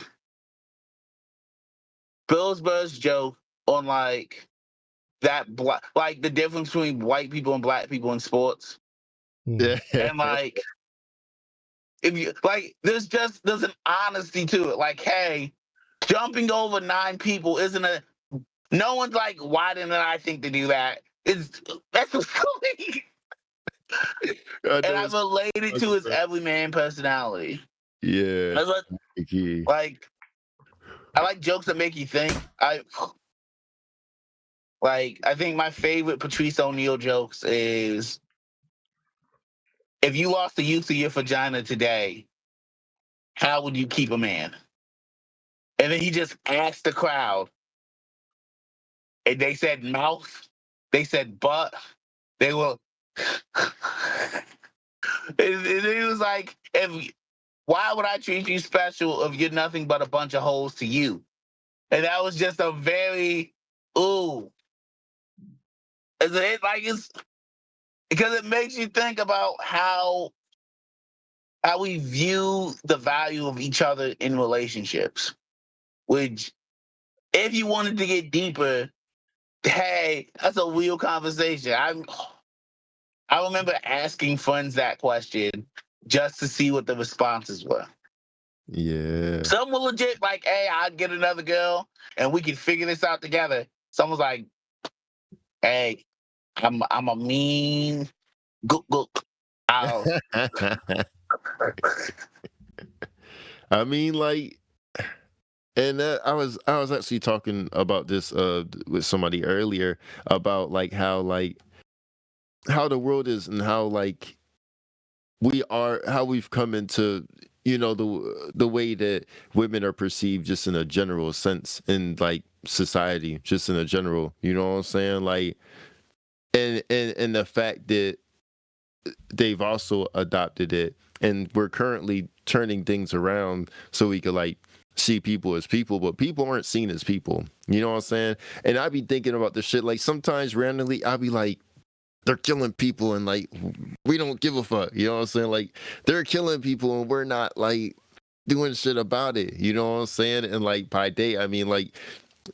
[SPEAKER 3] like that like the difference between white people and black people in sports. And like, if you like, there's an honesty to it. Like, hey, jumping over 9 people no one's like, why didn't I think to do that? That's silly. And I related to his everyman personality.
[SPEAKER 2] Yeah.
[SPEAKER 3] I like jokes that make you think. I think my favorite Patrice O'Neal jokes is, if you lost the use of your vagina today, how would you keep a man? And then he just asked the crowd. And they said mouth. They said butt. They were... and he was like, why would I treat you special if you're nothing but a bunch of holes to you? And that was just a very... It's because it makes you think about how we view the value of each other in relationships. Which, if you wanted to get deeper, hey, that's a real conversation. I remember asking friends that question just to see what the responses were.
[SPEAKER 2] Yeah.
[SPEAKER 3] Some were legit like, hey, I'll get another girl and we can figure this out together. Some was like, hey, I'm a mean gook.
[SPEAKER 2] I mean, like, and I was actually talking about this with somebody earlier about like how the world is, and how like how we've come into, the way that women are perceived, just in a general sense, in like society, just in a general, you know what I'm saying? Like, and the fact that they've also adopted it, and we're currently turning things around so we could like see people as people, but people aren't seen as people, you know what I'm saying? And I be thinking about this shit, like sometimes randomly I'll be like, they're killing people and like we don't give a fuck, you know what I'm saying? Like, they're killing people and we're not like doing shit about it, you know what I'm saying? And like by day I mean like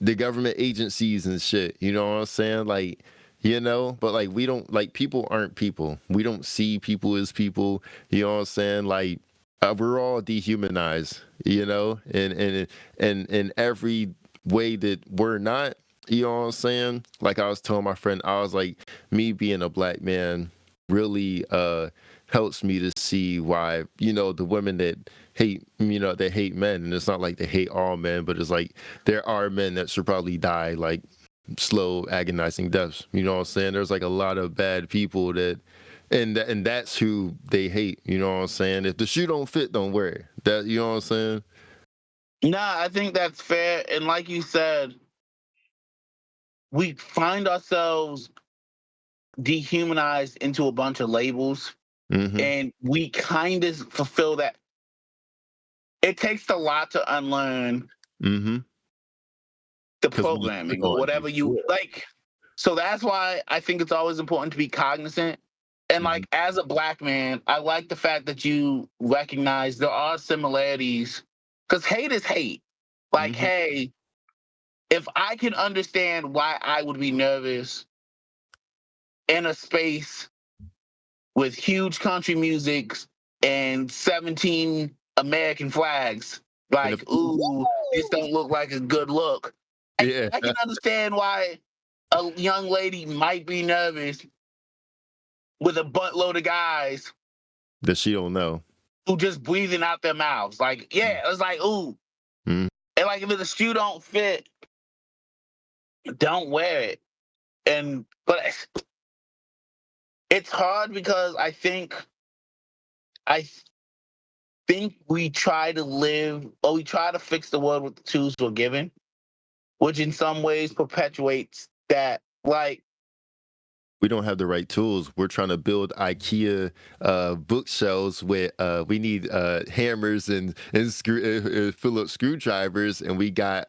[SPEAKER 2] the government agencies and shit, you know what I'm saying? Like you know, but like we don't like people aren't people. We don't see people as people, you know what I'm saying? Like we're all dehumanized, you know, and in every way that we're not, you know what I'm saying? Like I was telling my friend, I was like, me being a black man really helps me to see why, you know, the women that hate, you know, they hate men, and it's not like they hate all men, but it's like there are men that should probably die like slow agonizing deaths, you know what I'm saying? There's like a lot of bad people that and that's who they hate, you know what I'm saying? If the shoe don't fit, don't wear it. That, you know what I'm saying?
[SPEAKER 3] Nah, I think that's fair. And like you said, we find ourselves dehumanized into a bunch of labels, and we kind of fulfill that. It takes a lot to unlearn the programming or whatever you like. So that's why I think it's always important to be cognizant. And like as a black man, I like the fact that you recognize there are similarities, because hate is hate. Like, hey, if I can understand why I would be nervous in a space with huge country music and 17 American flags, like, ooh, this don't look like a good look.
[SPEAKER 2] Yeah.
[SPEAKER 3] I can understand why a young lady might be nervous with a buttload of guys
[SPEAKER 2] that she don't know,
[SPEAKER 3] who just breathing out their mouths. Like, yeah, it's like, ooh. And like if the shoe don't fit, don't wear it. But it's hard because I think we try to live, or we try to fix the world with the tools we're given, which in some ways perpetuates that. Like,
[SPEAKER 2] we don't have the right tools. We're trying to build IKEA bookshelves with we need hammers and Phillips screwdrivers, and we got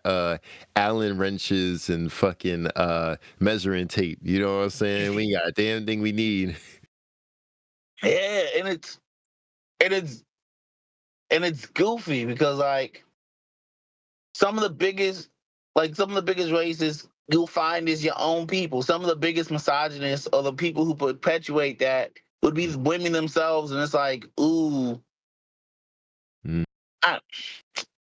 [SPEAKER 2] Allen wrenches and fucking measuring tape. You know what I'm saying? We ain't got a damn thing we need.
[SPEAKER 3] Yeah, and it's goofy because like some of the biggest races you'll find is your own people. Some of the biggest misogynists or the people who perpetuate that would be the women themselves, and it's like, ooh.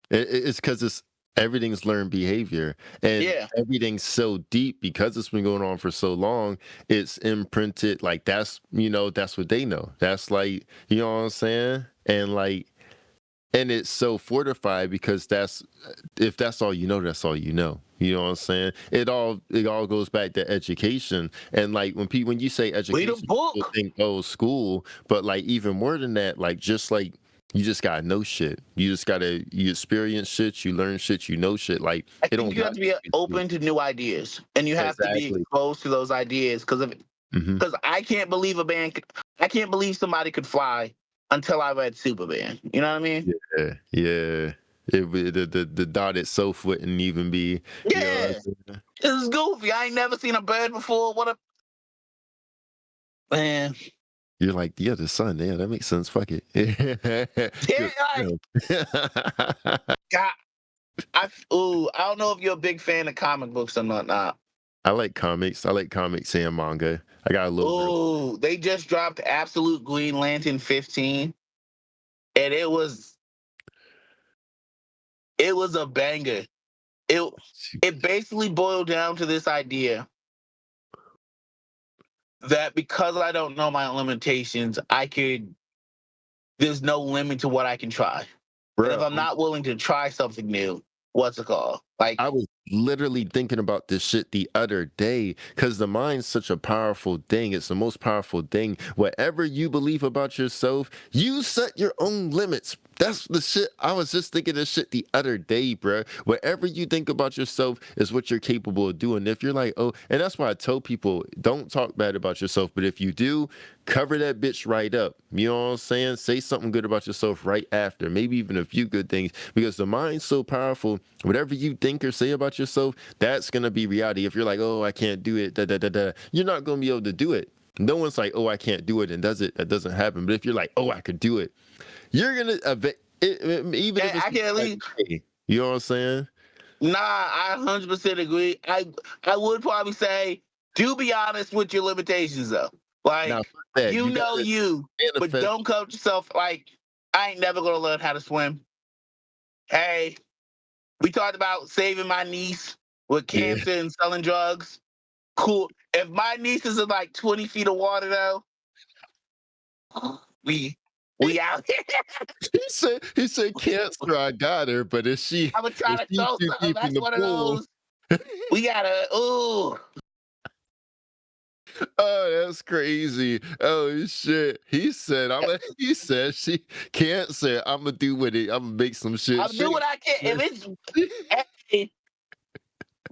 [SPEAKER 2] It's because it's everything's learned behavior, and everything's so deep because it's been going on for so long. It's imprinted like that's, you know, that's what they know. That's like, you know what I'm saying, and like. And it's so fortified because that's if that's all you know, that's all you know. You know what I'm saying? It all goes back to education. And like when you say education, people think, oh, school, but like even more than that, like just like you just gotta know shit. You experience shit, you learn shit, you know shit. Like
[SPEAKER 3] I think you have to be open to new ideas, and you have to be exposed to those ideas because I can't believe somebody could fly until I read Superman. You know what I mean?
[SPEAKER 2] Yeah. The dotted self wouldn't even be.
[SPEAKER 3] Yeah, you know, it's goofy. I ain't never seen a bird before. What a man!
[SPEAKER 2] You're like, yeah, the sun. Yeah, that makes sense. Fuck it.
[SPEAKER 3] God, I don't know if you're a big fan of comic books or not.
[SPEAKER 2] I like comics. I like comics and manga. I got a little.
[SPEAKER 3] Oh, they just dropped Absolute Green Lantern 15, and it was a banger. It basically boiled down to this idea that because I don't know my limitations, there's no limit to what I can try. Bro, and if I'm not willing to try something new, what's it called? Like,
[SPEAKER 2] I was literally thinking about this shit the other day because the mind's such a powerful thing. It's the most powerful thing. Whatever you believe about yourself, you set your own limits. That's the shit. I was just thinking this shit the other day, bro. Whatever you think about yourself is what you're capable of doing. If you're like, oh, and that's why I tell people, don't talk bad about yourself. But if you do, cover that bitch right up. You know what I'm saying? Say something good about yourself right after. Maybe even a few good things, because the mind's so powerful. Whatever you think or say about yourself, that's going to be reality. If you're like, oh, I can't do it, you're not going to be able to do it. No one's like, oh, I can't do it and does it. That doesn't happen. But if you're like, oh, I could do it, you're going to, even if it's,
[SPEAKER 3] I can't leave.
[SPEAKER 2] You know what I'm saying?
[SPEAKER 3] Nah, I 100% agree. I would probably say do be honest with your limitations though. Like
[SPEAKER 2] Now, that,
[SPEAKER 3] you know
[SPEAKER 2] gotta
[SPEAKER 3] you, but
[SPEAKER 2] manifest.
[SPEAKER 3] don't coach yourself like I ain't never gonna learn how to swim. Hey, we talked about saving my niece with cancer and selling drugs. Cool. If my niece is in like 20 feet of water though, we out here.
[SPEAKER 2] He said cancer, I got her, but if she
[SPEAKER 3] I'm gonna try to
[SPEAKER 2] she's
[SPEAKER 3] throw
[SPEAKER 2] too
[SPEAKER 3] something.
[SPEAKER 2] deep in
[SPEAKER 3] That's
[SPEAKER 2] the
[SPEAKER 3] one of
[SPEAKER 2] pool.
[SPEAKER 3] those. We gotta ooh.
[SPEAKER 2] Oh, that's crazy. Oh shit. He said she can't say I'm gonna do with it. I'm gonna make some shit
[SPEAKER 3] I'll do
[SPEAKER 2] shake.
[SPEAKER 3] what I can. If it's hey,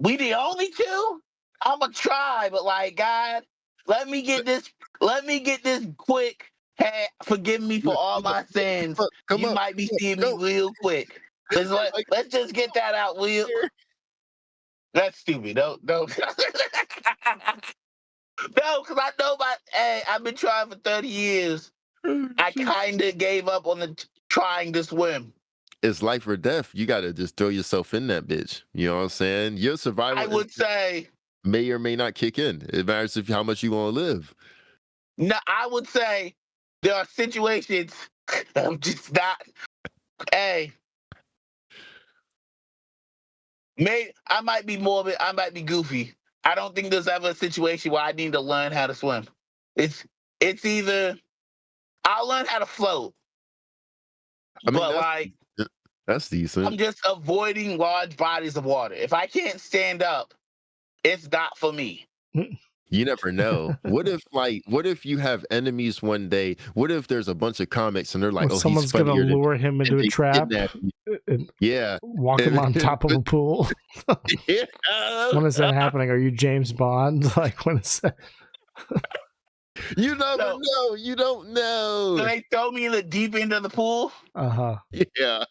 [SPEAKER 3] we the only two, I'ma try, but like God, let me get this quick. Hey, forgive me for all my sins.
[SPEAKER 2] Come
[SPEAKER 3] You
[SPEAKER 2] up.
[SPEAKER 3] might be seeing me
[SPEAKER 2] Go.
[SPEAKER 3] real quick. Let's just get that out, Will. That's stupid. Don't. No, because I know I've been trying for 30 years. I kind of gave up on the trying to swim.
[SPEAKER 2] It's life or death. You gotta just throw yourself in that bitch. You know what I'm saying? Your survival
[SPEAKER 3] I would say
[SPEAKER 2] may or may not kick in. It matters how much you want to live.
[SPEAKER 3] no. I would say there are situations I'm just not. Hey, I might be morbid. I might be goofy. I don't think there's ever a situation where I need to learn how to swim. It's either I'll learn how to float,
[SPEAKER 2] I mean,
[SPEAKER 3] but like
[SPEAKER 2] that's decent.
[SPEAKER 3] I'm just avoiding large bodies of water. If I can't stand up, it's not for me.
[SPEAKER 2] You never know. What if you have enemies one day? What if there's a bunch of comics and they're like,
[SPEAKER 1] well,
[SPEAKER 2] oh,
[SPEAKER 1] someone's
[SPEAKER 2] he's funnier
[SPEAKER 1] gonna lure him into a trap and walk him on top of a pool?
[SPEAKER 2] Yeah.
[SPEAKER 1] When is that happening? Are you James Bond? Like, when is that?
[SPEAKER 2] You never know. You don't know.
[SPEAKER 3] So they throw me in the deep end of the pool.
[SPEAKER 2] Yeah.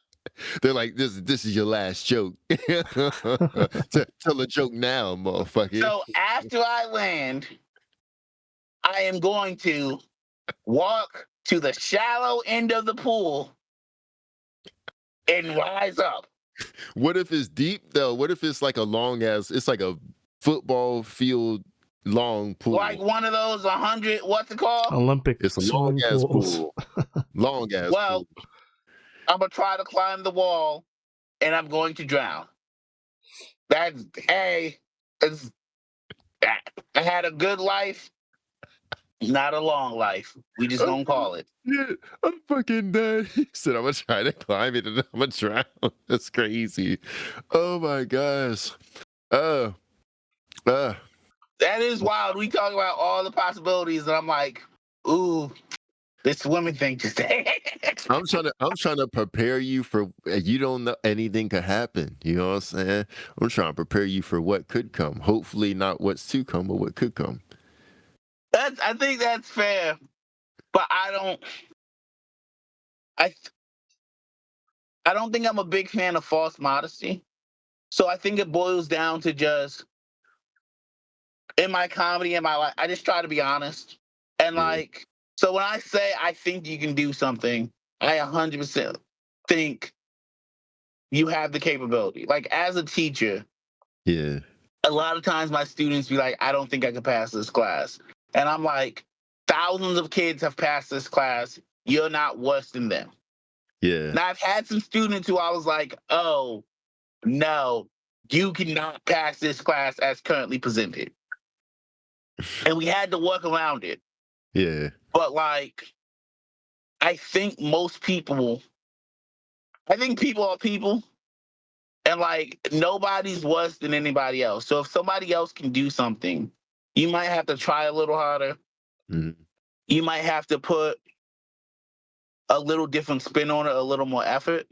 [SPEAKER 2] They're like, this is your last joke. Tell a joke now, motherfucker.
[SPEAKER 3] So after I land, I am going to walk to the shallow end of the pool and rise up.
[SPEAKER 2] What if it's deep though? What if it's like it's like a football field long pool?
[SPEAKER 3] Like one of those 100, what's it called?
[SPEAKER 1] Olympic.
[SPEAKER 2] It's a long ass pool. Long ass
[SPEAKER 3] well,
[SPEAKER 2] pool.
[SPEAKER 3] I'm gonna try to climb the wall and I'm going to drown. I had a good life, not a long life. We just gonna call it.
[SPEAKER 2] Yeah, I'm fucking dead. He said, I'm gonna try to climb it and I'm gonna drown. That's crazy. Oh my gosh.
[SPEAKER 3] That is wild. We talk about all the possibilities, and I'm like, ooh, this swimming thing just.
[SPEAKER 2] I'm trying to prepare you for you don't know anything could happen. You know what I'm saying? I'm trying to prepare you for what could come. Hopefully not what's to come, but what could come.
[SPEAKER 3] I think that's fair, but I don't think I'm a big fan of false modesty. So I think it boils down to just in my comedy, in my life, I just try to be honest. And like, so when I say I think you can do something, I 100% think you have the capability. Like as a teacher,
[SPEAKER 2] Yeah.
[SPEAKER 3] a lot of times my students be like, I don't think I can pass this class. And I'm like, thousands of kids have passed this class. You're not worse than them.
[SPEAKER 2] Yeah.
[SPEAKER 3] Now I've had some students who I was like, oh, no, you cannot pass this class as currently presented. And we had to work around it.
[SPEAKER 2] Yeah.
[SPEAKER 3] But like, I think people are people. And like, nobody's worse than anybody else. So if somebody else can do something, you might have to try a little harder.
[SPEAKER 2] Mm-hmm.
[SPEAKER 3] You might have to put a little different spin on it, a little more effort.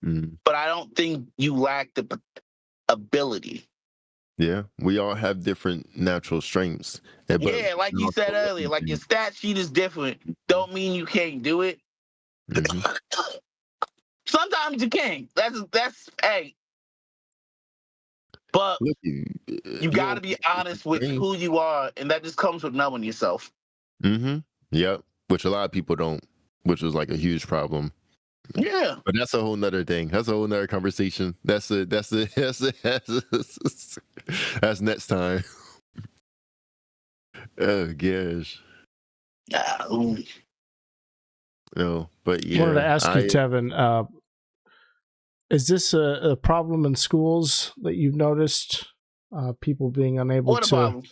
[SPEAKER 2] Mm-hmm.
[SPEAKER 3] But I don't think you lack the ability.
[SPEAKER 2] Yeah, we all have different natural strengths.
[SPEAKER 3] But yeah, like you said earlier, like your stat sheet is different. Don't mean you can't do it. Mm-hmm. Sometimes you can. That's hey. But look, you got to be honest with who you are, and that just comes with knowing yourself.
[SPEAKER 2] Mm-hmm. Yep. Which a lot of people don't, which was like a huge problem.
[SPEAKER 3] Yeah.
[SPEAKER 2] But that's a whole nother thing. That's a whole nother conversation. That's next time. Oh gosh. No, but
[SPEAKER 1] I wanted to
[SPEAKER 2] yeah,
[SPEAKER 1] ask you, Tevin, is this a problem in schools that you've noticed? People being unable
[SPEAKER 3] What a
[SPEAKER 1] to.
[SPEAKER 3] problem.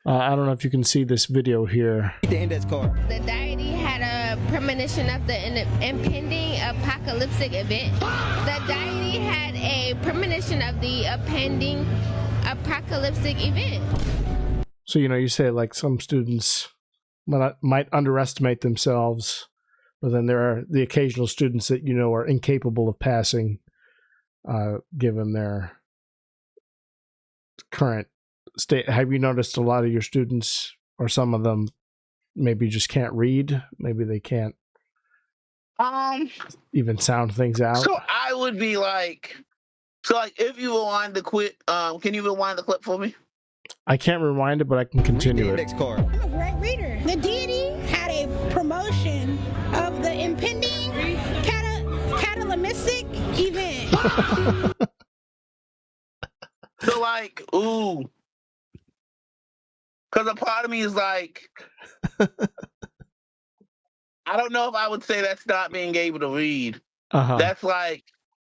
[SPEAKER 1] I don't know if you can see this video here.
[SPEAKER 4] The index card.
[SPEAKER 5] The deity had a premonition of the impending apocalyptic event. The deity had a premonition of the impending apocalyptic event.
[SPEAKER 1] So, you say like some students might underestimate themselves, but then there are the occasional students that are incapable of passing, given their current state. Have you noticed a lot of your students, or some of them, maybe just can't read? Maybe they can't even sound things out.
[SPEAKER 3] So I would be like, if you rewind the clip, can you rewind the clip for me?
[SPEAKER 1] I can't rewind it, but I can continue it.
[SPEAKER 4] Card.
[SPEAKER 6] I'm a great reader. The deity had a promotion of the impending catalytic event.
[SPEAKER 3] So ooh. Because a part of me is like, I don't know if I would say that's not being able to read. That's like,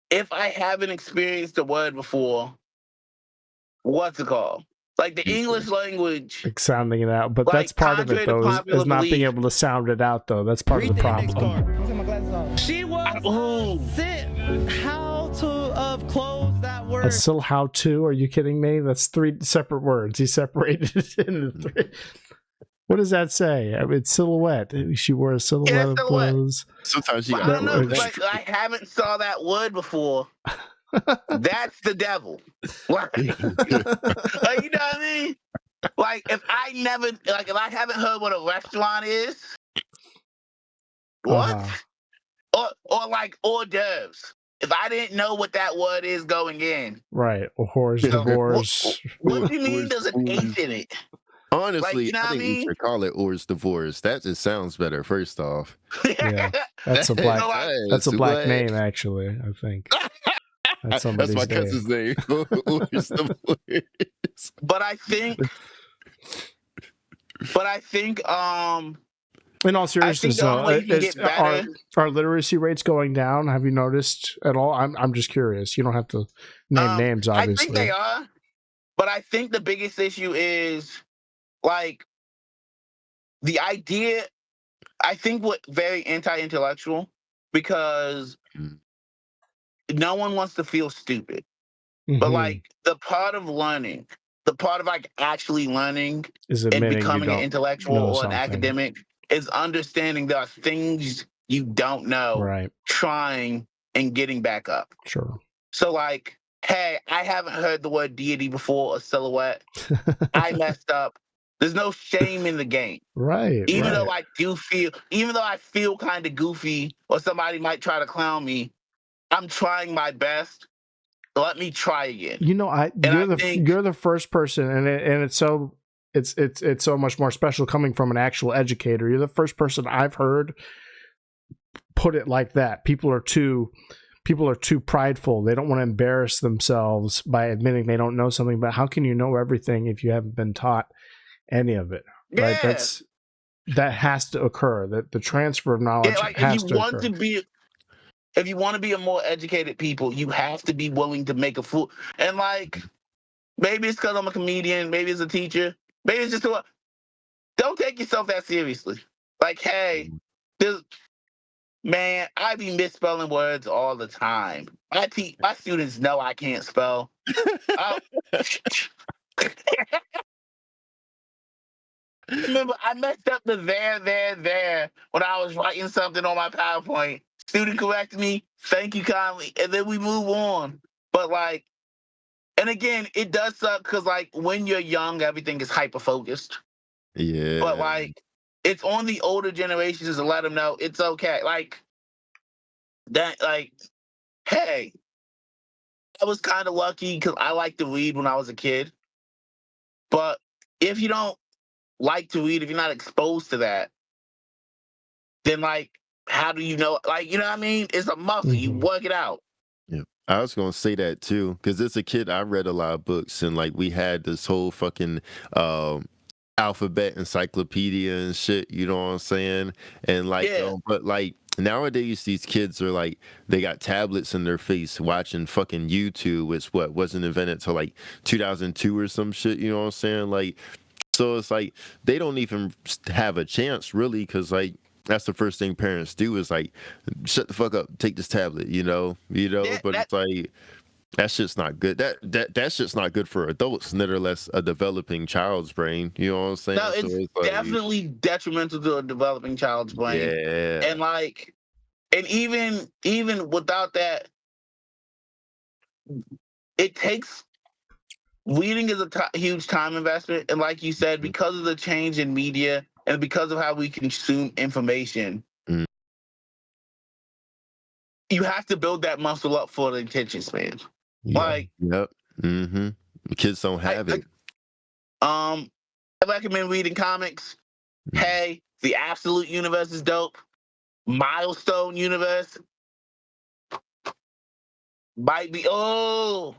[SPEAKER 3] if I haven't experienced the word before, what's it called? Like the English language.
[SPEAKER 1] Like sounding it out. But that's part of it, though, is not being able to sound it out, though. That's part of the problem.
[SPEAKER 4] She was sent how to of close that word.
[SPEAKER 1] That's still how to? Are you kidding me? That's 3 separate words. He separated it into 3. What does that say? I mean, it's silhouette. She wore a silhouette of clothes.
[SPEAKER 2] Sometimes you
[SPEAKER 3] I don't know. I haven't saw that word before. That's the devil. Like, you know what I mean? Like if I haven't heard what a restaurant is, what? Or like hors d'oeuvres. If I didn't know what that word is going in,
[SPEAKER 1] right? Or whores, divorce.
[SPEAKER 3] What do you mean? There's an H in it.
[SPEAKER 2] Honestly, I think we should call it Or's divorce. That just sounds better. First off,
[SPEAKER 1] yeah, that's a black. That's a black name, actually. I think. That's
[SPEAKER 2] my cousin's name. Or's divorce.
[SPEAKER 3] But I think.
[SPEAKER 1] In all seriousness, though, are literacy rates going down? Have you noticed at all? I'm just curious. You don't have to name names, obviously.
[SPEAKER 3] I think they are, but I think the biggest issue is like the idea. I think what very anti-intellectual because no one wants to feel stupid, but like the part of learning, the part of like actually learning and becoming an intellectual or an academic. Is understanding there are things you don't know,
[SPEAKER 1] right?
[SPEAKER 3] Trying and getting back up.
[SPEAKER 1] Sure.
[SPEAKER 3] So like, hey, I haven't heard the word deity before or silhouette. I messed up. There's no shame in the game.
[SPEAKER 1] Right.
[SPEAKER 3] Even though I feel kind of goofy or somebody might try to clown me, I'm trying my best. Let me try again.
[SPEAKER 1] You're the first person, and it's so. It's so much more special coming from an actual educator. You're the first person I've heard put it like that. People are too prideful. They don't want to embarrass themselves by admitting they don't know something. But how can you know everything if you haven't been taught any of it?
[SPEAKER 3] Yeah.
[SPEAKER 1] Right? That has to occur. That the transfer of knowledge has to occur.
[SPEAKER 3] If you want to be a more educated people, you have to be willing to make a fool. And like, maybe it's because I'm a comedian. Maybe it's a teacher. Maybe it's just don't take yourself that seriously. Like, hey, man, I be misspelling words all the time. My students know I can't spell. Remember, I messed up the there when I was writing something on my PowerPoint. Student corrected me. Thank you kindly. And then we move on. But like, and again, it does suck because, like, when you're young, everything is hyper-focused.
[SPEAKER 2] Yeah.
[SPEAKER 3] But, like, it's on the older generations to let them know it's okay. Like, that, like, hey, I was kind of lucky because I liked to read when I was a kid. But if you don't like to read, if you're not exposed to that, then, like, how do you know? Like, you know what I mean? It's a muscle. You work it out.
[SPEAKER 2] Yeah. I was gonna say that too, because as a kid, I read a lot of books, and like we had this whole fucking alphabet encyclopedia and shit, you know what I'm saying? And like,
[SPEAKER 3] Yeah.
[SPEAKER 2] but like nowadays these kids are like, they got tablets in their face watching fucking YouTube, which wasn't invented till like 2002 or some shit, you know what I'm saying? Like, so it's like they don't even have a chance really, because like that's the first thing parents do is like, shut the fuck up, take this tablet, but it's like, that shit's not good. That shit's not good for adults, nevertheless a developing child's brain. You know what I'm saying?
[SPEAKER 3] No, it's
[SPEAKER 2] like,
[SPEAKER 3] definitely detrimental to a developing child's brain.
[SPEAKER 2] yeah.
[SPEAKER 3] And like, and even without that, it takes reading is a huge time investment. And like you said, because of the change in media and because of how we consume information,
[SPEAKER 2] Mm.
[SPEAKER 3] you have to build that muscle up for the attention span.
[SPEAKER 1] Yeah.
[SPEAKER 3] Like,
[SPEAKER 2] Yep. Mm-hmm. Kids don't have it.
[SPEAKER 3] I recommend reading comics. Hey, the Absolute Universe is dope. Milestone Universe might be. Oh,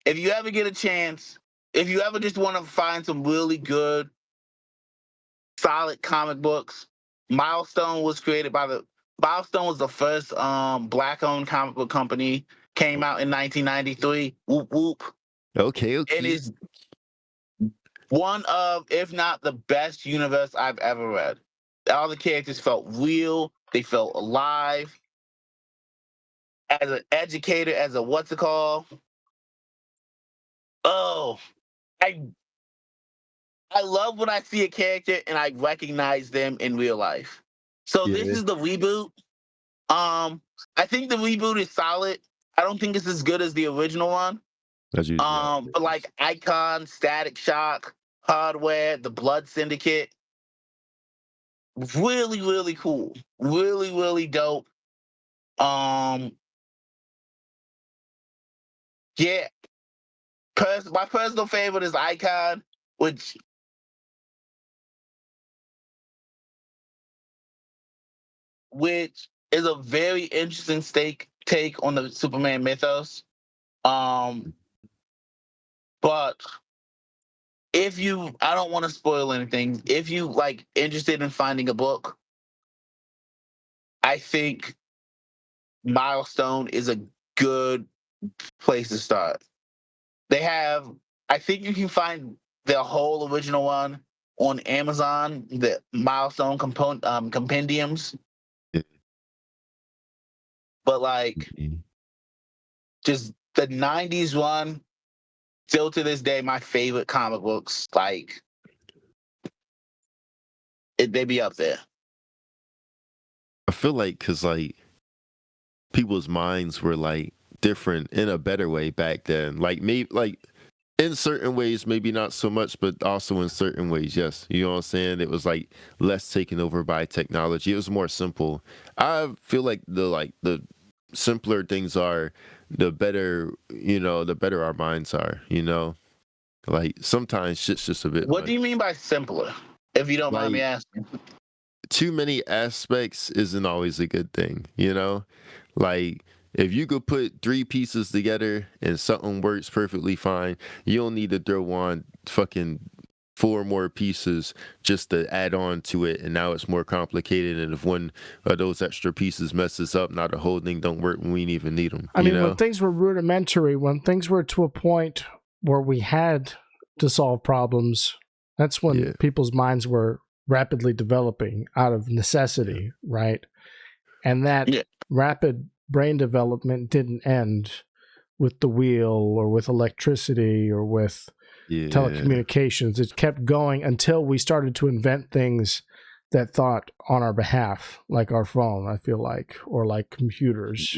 [SPEAKER 3] if you ever get a chance, if you ever just want to find some really good, solid comic books, Milestone was the first Black-owned comic book company. Came out in 1993. Whoop whoop.
[SPEAKER 2] Okay.
[SPEAKER 3] And is one of, if not the best universe I've ever read. All the characters felt real. They felt alive. As an educator, as a what's it called? Oh, I love when I see a character and I recognize them in real life. So this is the reboot. I think the reboot is solid. I don't think it's as good as the original one. But like Icon, Static Shock, Hardware, The Blood Syndicate, really, really cool. Really, really dope. Yeah. My personal favorite is Icon, which is a very interesting take on the Superman mythos. But I don't want to spoil anything. If you like interested in finding a book, I think Milestone is a good place to start. I think you can find the whole original one on Amazon, the Milestone compendiums.
[SPEAKER 2] Yeah.
[SPEAKER 3] But like, just the 90s one, still to this day, my favorite comic books. Like, they be up there.
[SPEAKER 2] I feel like because like people's minds were like different in a better way back then. Like maybe like in certain ways, maybe not so much, but also in certain ways, yes. You know what I'm saying? It was like less taken over by technology. It was more simple. I feel like the simpler things are, the better, the better our minds are, Like sometimes shit's just a bit
[SPEAKER 3] What
[SPEAKER 2] much.
[SPEAKER 3] do you mean by simpler? If you don't mind me asking.
[SPEAKER 2] Too many aspects isn't always a good thing, Like if you could put 3 pieces together and something works perfectly fine, you don't need to throw on fucking 4 more pieces just to add on to it, and now it's more complicated. And if one of those extra pieces messes up, now the whole thing don't work when we didn't even need them.
[SPEAKER 1] I mean, when things were rudimentary, when things were to a point where we had to solve problems, that's when people's minds were rapidly developing out of necessity, right? And that rapid brain development didn't end with the wheel or with electricity or with telecommunications. It kept going until we started to invent things that thought on our behalf, like our phone, I feel like, or like computers.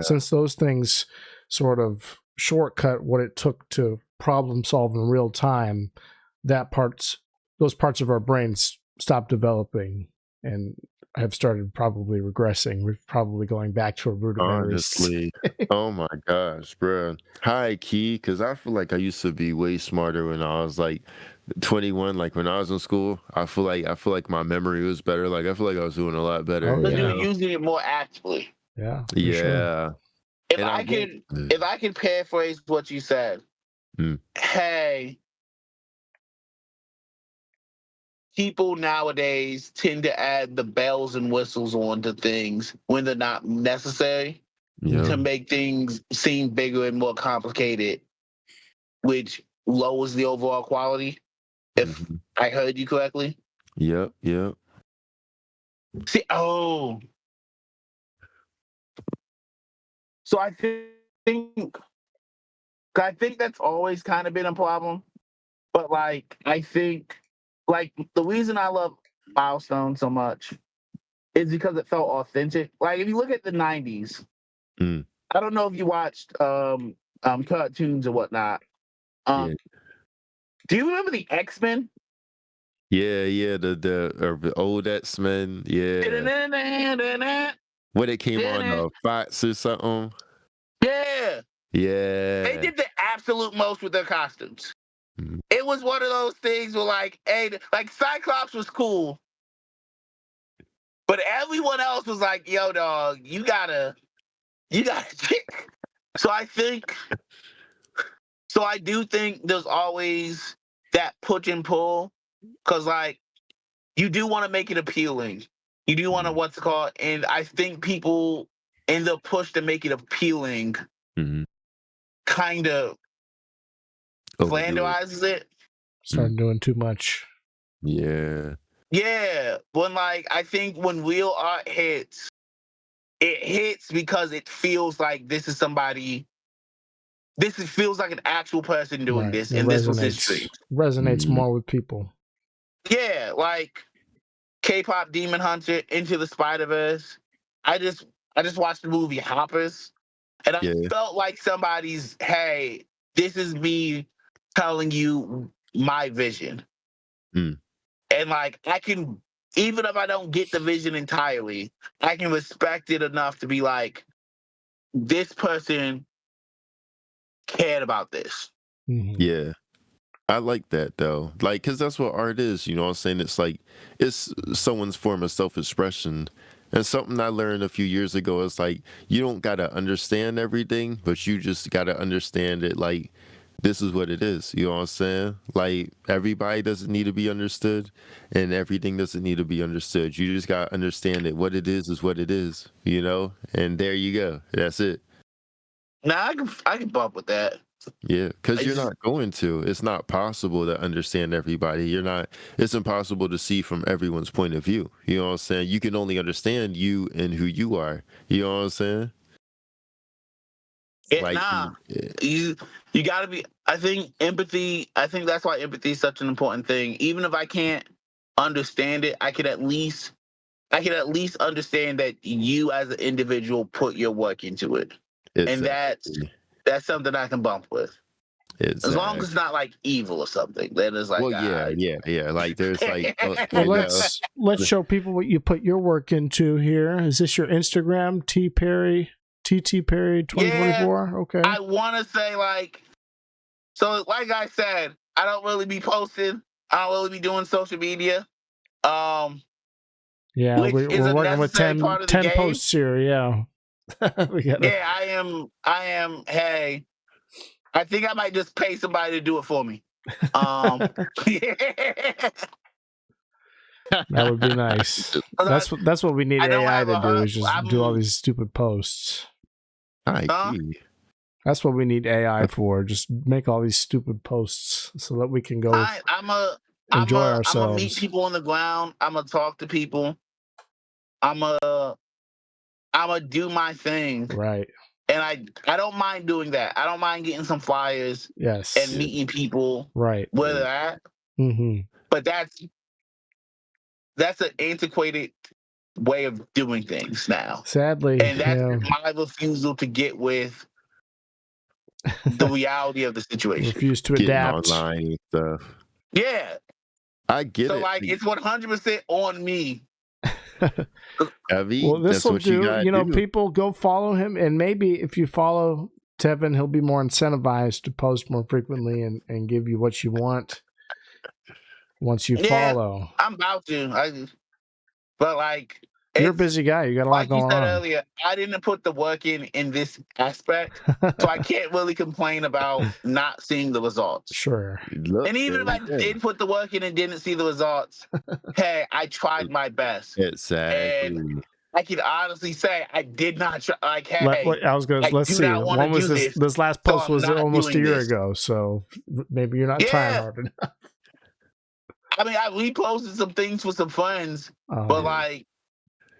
[SPEAKER 1] Since those things sort of shortcut what it took to problem solve in real time, those parts of our brains stopped developing and have started probably regressing. We're probably going back to a rudimentary.
[SPEAKER 2] Honestly, oh my gosh, bro. High key, because I feel like I used to be way smarter when I was like 21. Like when I was in school, I feel like my memory was better. Like I feel like I was doing a lot better.
[SPEAKER 3] Because you were using it more actively.
[SPEAKER 1] Yeah.
[SPEAKER 2] Yeah.
[SPEAKER 3] If I could paraphrase what you said, hey, people nowadays tend to add the bells and whistles onto things when they're not necessary to make things seem bigger and more complicated, which lowers the overall quality. If I heard you correctly.
[SPEAKER 2] Yep.
[SPEAKER 3] See, so I think that's always kind of been a problem. But like, I think like the reason I love Milestone so much is because it felt authentic. Like if you look at the '90s, I don't know if you watched cartoons or whatnot.
[SPEAKER 2] Yeah.
[SPEAKER 3] Do you remember the X-Men?
[SPEAKER 2] Yeah, the old X-Men, yeah. When it came on Fox or something.
[SPEAKER 3] Yeah.
[SPEAKER 2] Yeah.
[SPEAKER 3] They did the absolute most with their costumes. It was one of those things where like, hey, like Cyclops was cool, but everyone else was like, yo, dog, you gotta kick. So I do think there's always that push and pull, because like you do want to make it appealing. You do want to what's it called, and I think people in the push to make it appealing kind of slanderizes it.
[SPEAKER 1] Started doing too much.
[SPEAKER 2] Yeah.
[SPEAKER 3] Yeah, when like I think when real art hits, it hits because it feels like this is somebody. Feels like an actual person doing this,
[SPEAKER 1] It
[SPEAKER 3] and
[SPEAKER 1] resonates.
[SPEAKER 3] this was his dream.
[SPEAKER 1] Resonates more with people.
[SPEAKER 3] Yeah, like K-pop Demon Hunter, Into the Spider-Verse. I just watched the movie Hoppers, and I felt like somebody's, hey, this is me telling you my vision. And like I can, even if I don't get the vision entirely, I can respect it enough to be like, this person cared about this.
[SPEAKER 2] Yeah. I like that though. Like, cause that's what art is, you know what I'm saying? It's like, it's someone's form of self-expression. And something I learned a few years ago is like, you don't gotta understand everything, but you just gotta understand it like, this is what it is, you know what I'm saying? Like, everybody doesn't need to be understood, and everything doesn't need to be understood. You just gotta understand it. What it is what it is, you know? And there you go. That's it.
[SPEAKER 3] Now I can bump with that.
[SPEAKER 2] Yeah, because you're not going to. It's not possible to understand everybody. It's impossible to see from everyone's point of view. You know what I'm saying? You can only understand you and who you are. You know what I'm saying?
[SPEAKER 3] You gotta be, I think that's why empathy is such an important thing. Even if I can't understand it, I can at least understand that you as an individual put your work into it.
[SPEAKER 2] Exactly.
[SPEAKER 3] And that's something I can bump with.
[SPEAKER 2] Exactly.
[SPEAKER 3] As long as it's not like evil or something. Then it's like,
[SPEAKER 2] well, yeah. Like there's like,
[SPEAKER 1] well, let's show people what you put your work into here. Is this your Instagram? TT Perry 2024.
[SPEAKER 3] Yeah,
[SPEAKER 1] okay.
[SPEAKER 3] I want to say like I said, I don't really be posting. I don't really be doing social media.
[SPEAKER 1] Yeah, we're working with 10 posts here. Yeah.
[SPEAKER 3] Yeah, I am. Hey, I think I might just pay somebody to do it for me.
[SPEAKER 1] That would be nice. That's what we need AI to do, is just do all these stupid posts. That's what we need AI for. Just make all these stupid posts so that we can go enjoy ourselves.
[SPEAKER 3] I'm gonna meet people on the ground. I'm gonna talk to people. I'm gonna do my thing.
[SPEAKER 1] Right.
[SPEAKER 3] And I don't mind doing that. I don't mind getting some flyers.
[SPEAKER 1] Yes.
[SPEAKER 3] And meeting people.
[SPEAKER 1] Right.
[SPEAKER 3] Where they're at. But that's an antiquated way of doing things now.
[SPEAKER 1] Sadly.
[SPEAKER 3] And that's my refusal to get with the reality of the situation.
[SPEAKER 1] Refuse to adapt.
[SPEAKER 2] Online and stuff.
[SPEAKER 3] Yeah.
[SPEAKER 2] I get it.
[SPEAKER 3] So like it's 100% on me.
[SPEAKER 1] Well, this will do. You know, people go follow him, and maybe if you follow Tevin, he'll be more incentivized to post more frequently and give you what you want once you follow.
[SPEAKER 3] I'm about to. But like
[SPEAKER 1] You're a busy guy. You got a lot
[SPEAKER 3] like
[SPEAKER 1] going on.
[SPEAKER 3] Like you said earlier, I didn't put the work in this aspect, so I can't really complain about not seeing the results.
[SPEAKER 1] Sure.
[SPEAKER 3] And even if I did put the work in and didn't see the results, hey, I tried my best.
[SPEAKER 2] Exactly.
[SPEAKER 3] And I can honestly say I did not try. Like, hey,
[SPEAKER 1] let's see. When was this? This last post was almost a year ago, so maybe you're not trying hard enough.
[SPEAKER 3] I mean, I reposted some things for some friends, but like,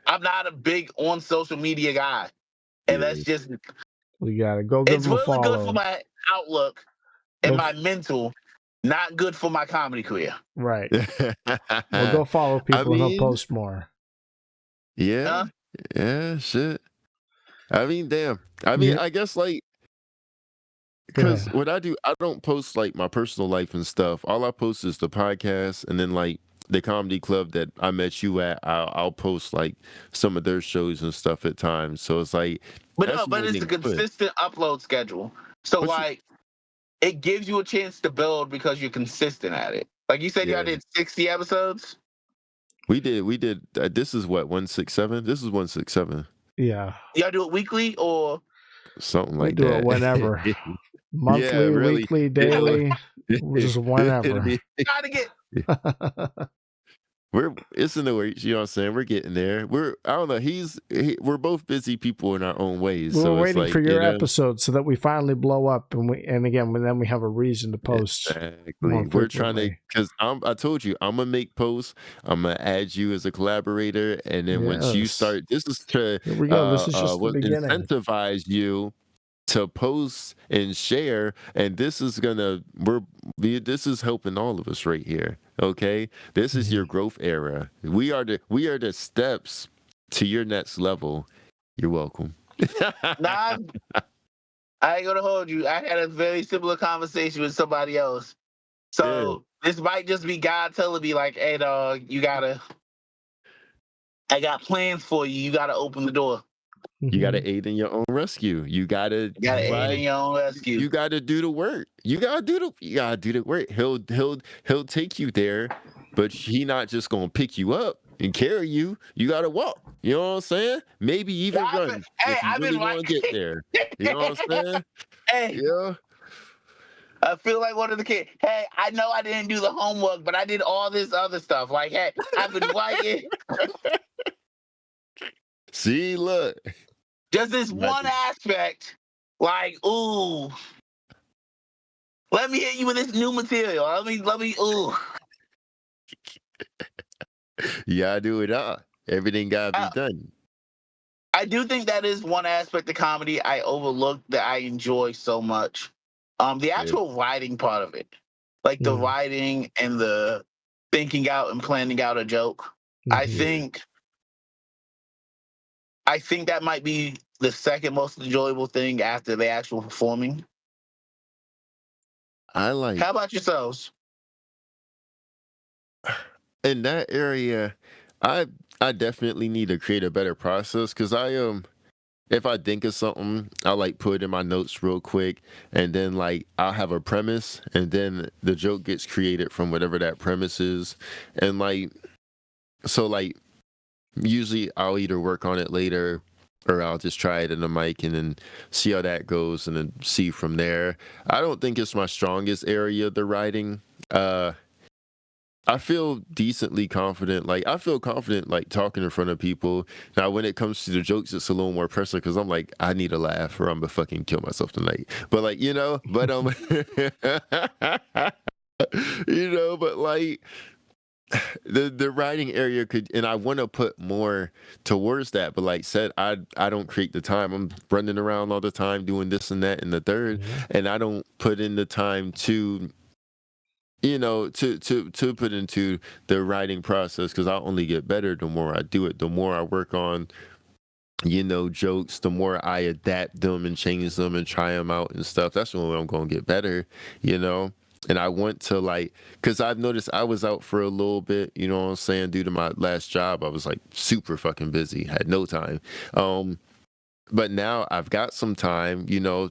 [SPEAKER 3] I'm not a big on social media guy, and that's just.
[SPEAKER 1] We gotta go give them a follow.
[SPEAKER 3] It's really good for my outlook and my mental, not good for my comedy career.
[SPEAKER 1] Right. Well, go follow people and they'll post more.
[SPEAKER 2] Yeah. Yeah, shit. I mean, damn. I mean, I guess like, because what I do, I don't post like my personal life and stuff. All I post is the podcast, and then like the comedy club that I met you at. I'll post like some of their shows and stuff at times. So it's like,
[SPEAKER 3] but it's a consistent upload schedule. So like, it gives you a chance to build because you're consistent at it. Like you said, y'all did 60 episodes.
[SPEAKER 2] We did. This is what 167. This is 167.
[SPEAKER 1] Yeah.
[SPEAKER 3] Y'all do it weekly or
[SPEAKER 2] something like that?
[SPEAKER 1] We do it whenever. Monthly, really. Weekly, daily, just whenever.
[SPEAKER 3] Trying to get.
[SPEAKER 2] It's in the way, you know what I'm saying? We're getting there. I don't know. We're both busy people in our own ways.
[SPEAKER 1] We're waiting for your episode so that we finally blow up, and then we have a reason to post.
[SPEAKER 2] Exactly. We're trying to, because I told you, I'm gonna make posts. I'm gonna add you as a collaborator, and then once you start, this is to
[SPEAKER 1] here we go. This is just the beginning.
[SPEAKER 2] Incentivize you to post and share, and this is helping all of us right here. Okay, this is your growth era. We are the steps to your next level. You're welcome.
[SPEAKER 3] Nah, I ain't gonna hold you. I had a very similar conversation with somebody else. So this might just be God telling me like, hey dog, I got plans for you. You gotta open the door.
[SPEAKER 2] You gotta aid in your own rescue. You gotta
[SPEAKER 3] aid in your own rescue.
[SPEAKER 2] You gotta do the work. You gotta do the work. He'll take you there, but he not just gonna pick you up and carry you. You gotta walk. You know what I'm saying? Maybe even run. I've been want to get there. You know what I'm saying?
[SPEAKER 3] Hey.
[SPEAKER 2] Yeah.
[SPEAKER 3] I feel like one of the kids. Hey, I know I didn't do the homework, but I did all this other stuff. Like, hey, I've been writing.
[SPEAKER 2] See, look.
[SPEAKER 3] Just this one aspect, like, ooh, let me hit you with this new material. Let me, ooh.
[SPEAKER 2] Yeah, I do it all. Everything gotta be done.
[SPEAKER 3] I do think that is one aspect of comedy I overlooked that I enjoy so much. The actual writing part of it, like the writing and the thinking out and planning out a joke. I think that might be the second most enjoyable thing after the actual performing. How about yourselves?
[SPEAKER 2] In that area, I definitely need to create a better process, because if I think of something, I like put it in my notes real quick, and then like I'll have a premise, and then the joke gets created from whatever that premise is, and like so like usually I'll either work on it later, or I'll just try it in the mic and then see how that goes, and then see from there. I don't think it's my strongest area, the writing. I feel decently confident. Like, I feel confident, like, talking in front of people. Now, when it comes to the jokes, it's a little more pressure, because I'm like, I need a laugh or I'm gonna fucking kill myself tonight. But, like, you know, but, but, like, the writing area could, and I want to put more towards that, but like said, I don't create the time. I'm running around all the time doing this and that and the third, and I don't put in the time to put into the writing process, because I'll only get better the more I do it. The more I work on jokes, the more I adapt them and change them and try them out and stuff. That's when I'm gonna get better, and I want to, like, because I've noticed I was out for a little bit, you know what I'm saying, due to my last job. I was like super fucking busy, had no time. But now I've got some time,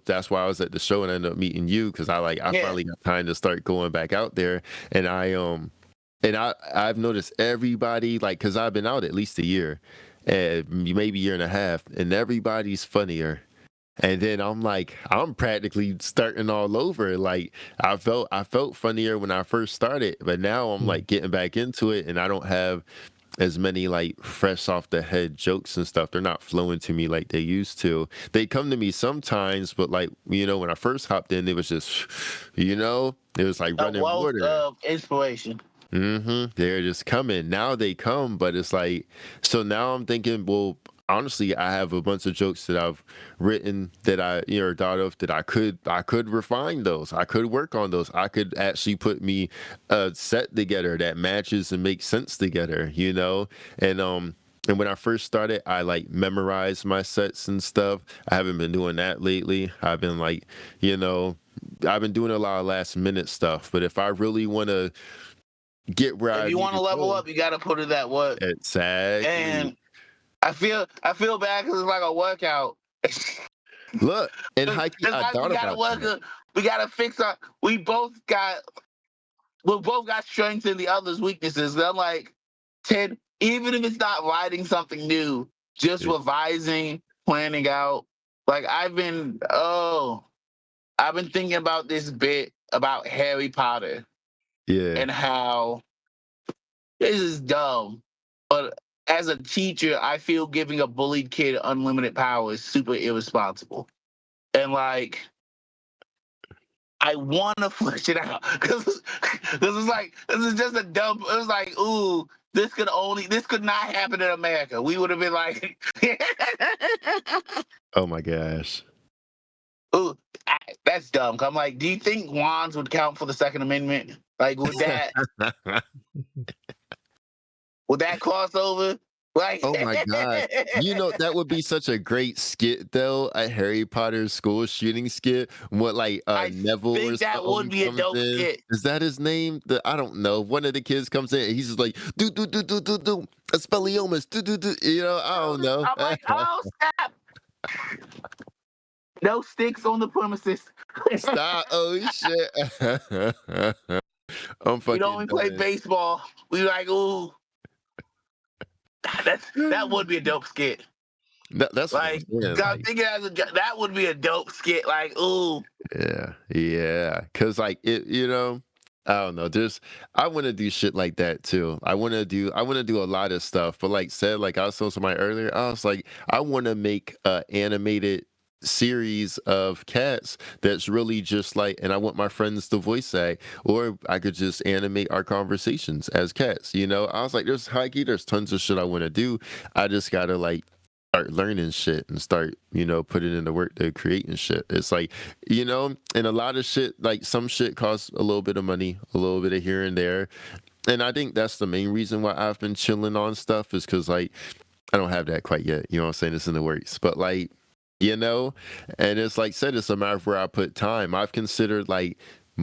[SPEAKER 2] that's why I was at the show and I ended up meeting you, because I finally got time to start going back out there. And I've noticed everybody, like, because I've been out at least a year. and maybe a year and a half, and everybody's funnier. And then I'm like, I'm practically starting all over. Like I felt funnier when I first started, but now I'm like getting back into it, and I don't have as many like fresh off the head jokes and stuff. They're not flowing to me like they used to. They come to me sometimes, but like, you know, when I first hopped in, it was just, you know, it was like
[SPEAKER 3] A
[SPEAKER 2] running
[SPEAKER 3] wealth
[SPEAKER 2] water.
[SPEAKER 3] of inspiration.
[SPEAKER 2] They're just coming. Now they come, but it's like, so now I'm thinking, well, honestly, I have a bunch of jokes that I've written that I, you know, thought of that I could refine those. I could work on those. I could actually put me a set together that matches and makes sense together, you know? And when I first started, I like memorized my sets and stuff. I haven't been doing that lately. I've been like, you know, I've been doing a lot of last minute stuff. But if I really want to get where
[SPEAKER 3] If
[SPEAKER 2] I
[SPEAKER 3] you
[SPEAKER 2] need
[SPEAKER 3] want
[SPEAKER 2] to
[SPEAKER 3] to level
[SPEAKER 2] go,
[SPEAKER 3] up, you got to put in that work.
[SPEAKER 2] exactly.
[SPEAKER 3] And I feel bad because it's like a workout.
[SPEAKER 2] Look, and
[SPEAKER 3] It's
[SPEAKER 2] Heike, I
[SPEAKER 3] like we
[SPEAKER 2] thought
[SPEAKER 3] gotta
[SPEAKER 2] about
[SPEAKER 3] work.
[SPEAKER 2] that.
[SPEAKER 3] We gotta fix our. We both got strengths in the other's weaknesses. And I'm like, Ted, even if it's not writing something new, just
[SPEAKER 2] Yeah.
[SPEAKER 3] revising, planning out. Like I've been thinking about this bit about Harry Potter
[SPEAKER 2] Yeah.
[SPEAKER 3] and how this is dumb, but as a teacher, I feel giving a bullied kid unlimited power is super irresponsible. And like, I want to flesh it out because it's like this is just a dumb. It was like, ooh, this could not happen in America. We would have been like,
[SPEAKER 2] Oh my gosh.
[SPEAKER 3] ooh, that's dumb. I'm like, do you think wands would count for the Second Amendment? Like, would that cross over? Like,
[SPEAKER 2] Oh my gosh. You know, that would be such a great skit though, a Harry Potter school shooting skit. What like
[SPEAKER 3] I
[SPEAKER 2] Neville or
[SPEAKER 3] think that would
[SPEAKER 2] something
[SPEAKER 3] be a
[SPEAKER 2] comes
[SPEAKER 3] dope
[SPEAKER 2] in.
[SPEAKER 3] skit.
[SPEAKER 2] Is that his name? I don't know. One of the kids comes in and he's just like do Expelliarmus, do. You know, I don't know.
[SPEAKER 3] I'm like, oh snap! No sticks on the premises.
[SPEAKER 2] Stop. Oh shit. I'm
[SPEAKER 3] We don't
[SPEAKER 2] fucking
[SPEAKER 3] even play
[SPEAKER 2] done.
[SPEAKER 3] baseball. We like, ooh, that would be a dope skit.
[SPEAKER 2] That's what I'm
[SPEAKER 3] Like,
[SPEAKER 2] saying.
[SPEAKER 3] I'm thinking that would be a dope skit. Like, ooh,
[SPEAKER 2] Yeah. Cause like it, you know, I don't know. I want to do shit like that too. I want to do a lot of stuff. But like said, like I was telling somebody earlier, I was like, I want to make a animated series of cats that's really just like, and I want my friends to voice act, or I could just animate our conversations as cats. You know, I was like, there's tons of shit I want to do. I just gotta like start learning shit and start, you know, putting in the work to creating shit. It's like, you know, and a lot of shit, like some shit costs a little bit of money, a little bit of here and there. And I think that's the main reason why I've been chilling on stuff is because like I don't have that quite yet. You know what I'm saying? It's in the works. But like, you know, and it's like said, it's a matter of where I put time. I've considered like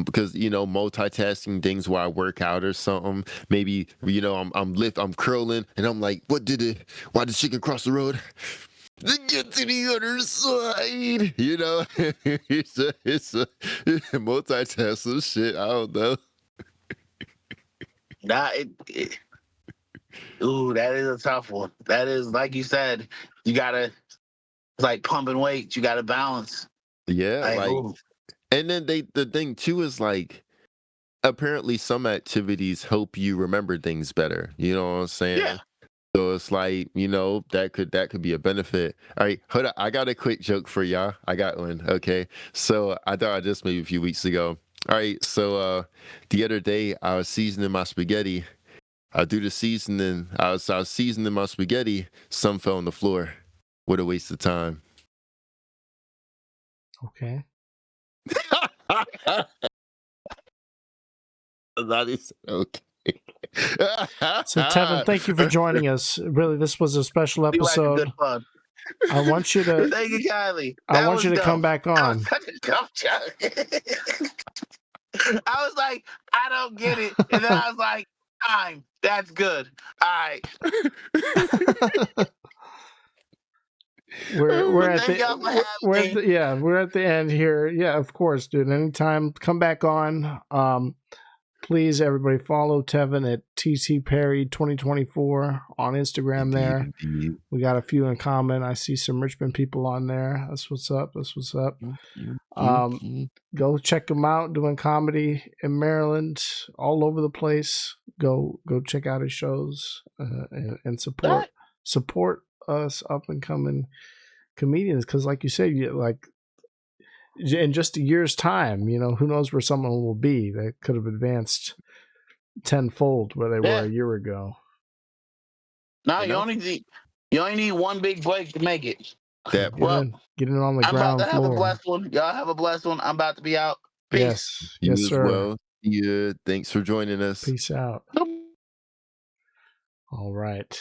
[SPEAKER 2] because you know multitasking things while I work out or something. Maybe you know I'm curling and I'm like, why did chicken cross the road? To get to the other side, you know. It's a multitasking shit. I don't know.
[SPEAKER 3] ooh, that is a tough one. That is, like you said, you gotta, it's like pumping weights. You gotta balance.
[SPEAKER 2] Yeah,
[SPEAKER 3] Like,
[SPEAKER 2] like,
[SPEAKER 3] ooh,
[SPEAKER 2] and then the thing too is like apparently some activities help you remember things better. You know what I'm saying?
[SPEAKER 3] yeah.
[SPEAKER 2] So it's like, you know, that could be a benefit. All right, hold on. I got a quick joke for y'all. I got one. Okay. So I thought I just maybe a few weeks ago. All right, so the other day I was seasoning my spaghetti. I do the seasoning. I was seasoning my spaghetti. Some fell on the floor. What a waste of time.
[SPEAKER 1] Okay.
[SPEAKER 2] That is okay.
[SPEAKER 1] So Tevin, thank you for joining us. Really, this was a special
[SPEAKER 3] We like a
[SPEAKER 1] episode.
[SPEAKER 3] good fun.
[SPEAKER 1] I want you to
[SPEAKER 3] Thank you, Kylie.
[SPEAKER 1] I want you to come back
[SPEAKER 3] That
[SPEAKER 1] on.
[SPEAKER 3] was such a dumb joke. I was like, I don't get it. And then I was like, time. That's good. All right.
[SPEAKER 1] We're at
[SPEAKER 3] Thank y'all for having me.
[SPEAKER 1] we're at the end here. Yeah, of course, dude. Anytime, come back on. please, everybody, follow Tevin at TT Perry 2024 on Instagram there.
[SPEAKER 2] Indeed.
[SPEAKER 1] We got a few in common. I see some Richmond people on there. That's what's up. Go check them out, doing comedy in Maryland, all over the place. Go check out his shows and support us up and coming comedians. Because like you said, in just a year's time, who knows where someone will be that could have advanced tenfold where they were a year ago.
[SPEAKER 3] No, you only need one big break to make it.
[SPEAKER 1] Get in on the
[SPEAKER 3] I'm
[SPEAKER 1] ground
[SPEAKER 3] about to
[SPEAKER 1] floor.
[SPEAKER 3] have a blessed one. Y'all have a blessed one. I'm about to be out. Peace.
[SPEAKER 1] Yes, sir.
[SPEAKER 2] Well. Yeah, thanks for joining us.
[SPEAKER 1] Peace out. All right.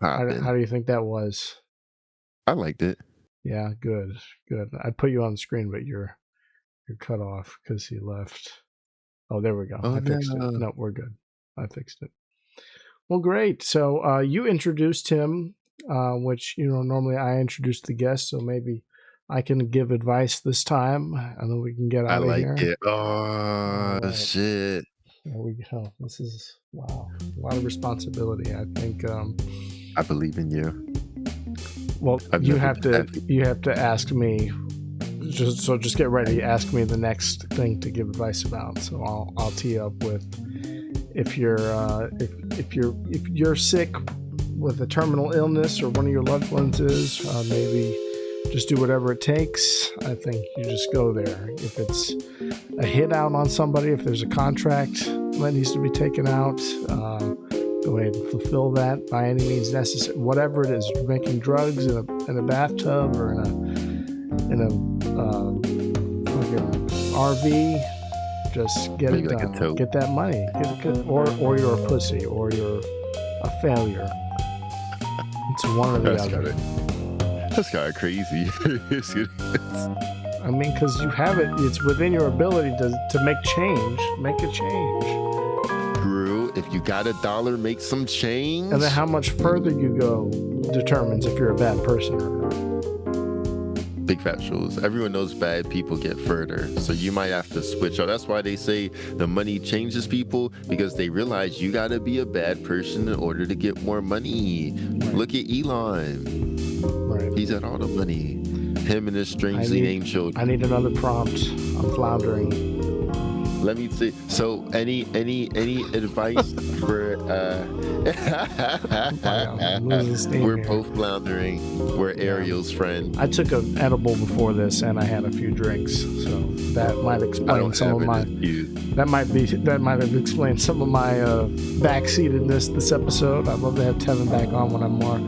[SPEAKER 1] How do you think that was?
[SPEAKER 2] I liked it.
[SPEAKER 1] Yeah, good. I put you on the screen, but you're cut off because he left. Oh, there we go. I fixed it. No, we're good. I fixed it. Well, great. So you introduced him, which normally I introduce the guest, so maybe I can give advice this time, and then we can get out of here.
[SPEAKER 2] I like it. Oh, right. Shit.
[SPEAKER 1] There we go. This is a lot of responsibility. I think.
[SPEAKER 2] I believe in you.
[SPEAKER 1] Well, you have to ask me. Just get ready. Ask me the next thing to give advice about. So I'll tee up with if you're sick with a terminal illness or one of your loved ones is, maybe just do whatever it takes. I think you just go there. If it's a hit out on somebody, if there's a contract that needs to be taken out, go ahead and fulfill that by any means necessary. Whatever it is, making drugs in a bathtub or in a fucking RV, just get it done. Get that money. Or you're a pussy, or you're a failure. It's one or the other.
[SPEAKER 2] That's kind of crazy.
[SPEAKER 1] I mean, because you have it. It's within your ability to make change. Make a change.
[SPEAKER 2] Drew, if you got $1, make some change.
[SPEAKER 1] And then how much further you go determines if you're a bad person or not.
[SPEAKER 2] Big fat shows. Everyone knows bad people get further. So you might have to switch up. That's why they say the money changes people, because they realize you got to be a bad person in order to get more money. Right. Look at Elon. Right. He's got all the money. Him and his strangely named children.
[SPEAKER 1] I need another prompt. I'm floundering.
[SPEAKER 2] Let me see. So, any advice for? We're both floundering. We're Ariel's friend.
[SPEAKER 1] I took an edible before this, and I had a few drinks, so that might explain some of my. That might have explained some of my backseatedness this episode. I'd love to have Tevin back on when I'm a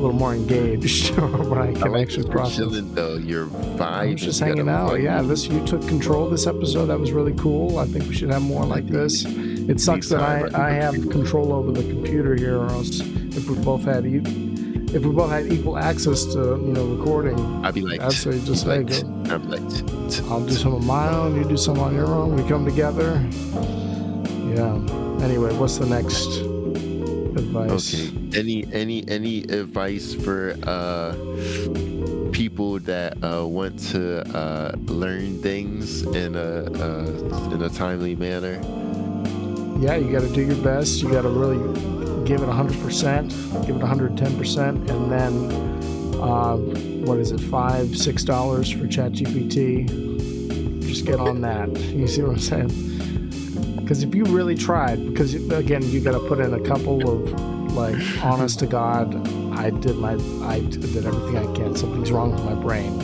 [SPEAKER 1] little more engaged, when I can actually process.
[SPEAKER 2] Chilling though, you're fine.
[SPEAKER 1] Just hanging out. Yeah, you took control of this episode. That was really cool. I think we should have more like this. It sucks that I have control over the computer here, or else if we both had equal access to recording,
[SPEAKER 2] I'd be like,
[SPEAKER 1] I'd say just say go.
[SPEAKER 2] I'd be like,
[SPEAKER 1] I'll do some of my own. You do some on your own. We come together. Yeah. Anyway, what's the next advice?
[SPEAKER 2] Okay. Any advice for people that want to learn things in a timely manner?
[SPEAKER 1] Yeah, you got to do your best. You got to really give it 100%, give it 110%, and then what is it, $5-6 for ChatGPT? Just get on that. You see what I'm saying? Because if you really tried, because again, you got to put in a couple of honest to God, I did everything I can. Something's wrong with my brain.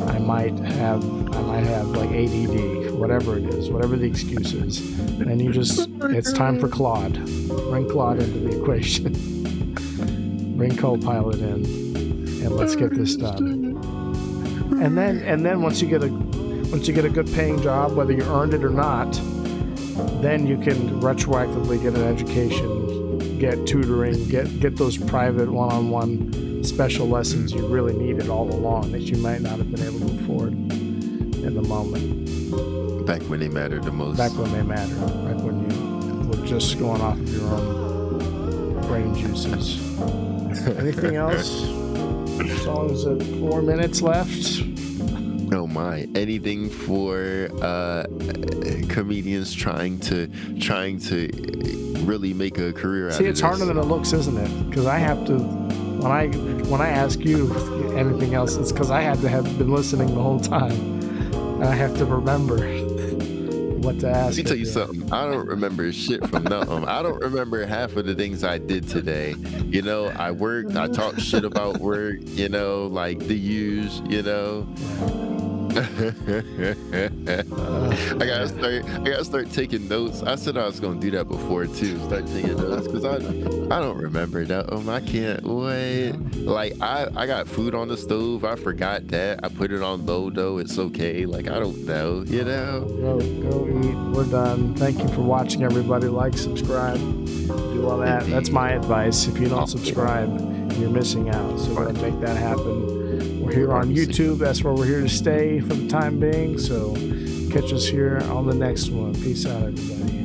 [SPEAKER 1] I might have like ADD, whatever it is, whatever the excuse is. And it's time for Claude. Bring Claude into the equation. Bring Copilot in, and let's get this done. And then once you get a good paying job, whether you earned it or not, then you can retroactively get an education, get tutoring, get those private one-on-one special lessons you really needed all along that you might not have been able to afford in the moment.
[SPEAKER 2] Back when they mattered the most.
[SPEAKER 1] Back when they mattered. Back when you were just going off of your own brain juices. Anything else? As long as 4 minutes left.
[SPEAKER 2] Oh my! Anything for comedians trying to really make a career out of this.
[SPEAKER 1] See, it's harder than it looks, isn't it? Because I have to, when I ask you anything else, it's because I had to have been listening the whole time, and I have to remember what to ask.
[SPEAKER 2] Let me tell you something. I don't remember shit from nothing. I don't remember half of the things I did today. You know, I worked. I talked shit about work. You know, like the use. You know. I gotta start taking notes. I said I was gonna do that before too. Start taking notes because I don't remember that. I can't wait. Like I got food on the stove. I forgot that. I put it on low though. It's okay. Like I don't know. You know.
[SPEAKER 1] Go eat. We're done. Thank you for watching, everybody. Like, subscribe, do all that. That's my advice. If you don't subscribe, you're missing out. So we're gonna make that happen. We're here on YouTube. That's where we're here to stay for the time being. So catch us here on the next one. Peace out, everybody.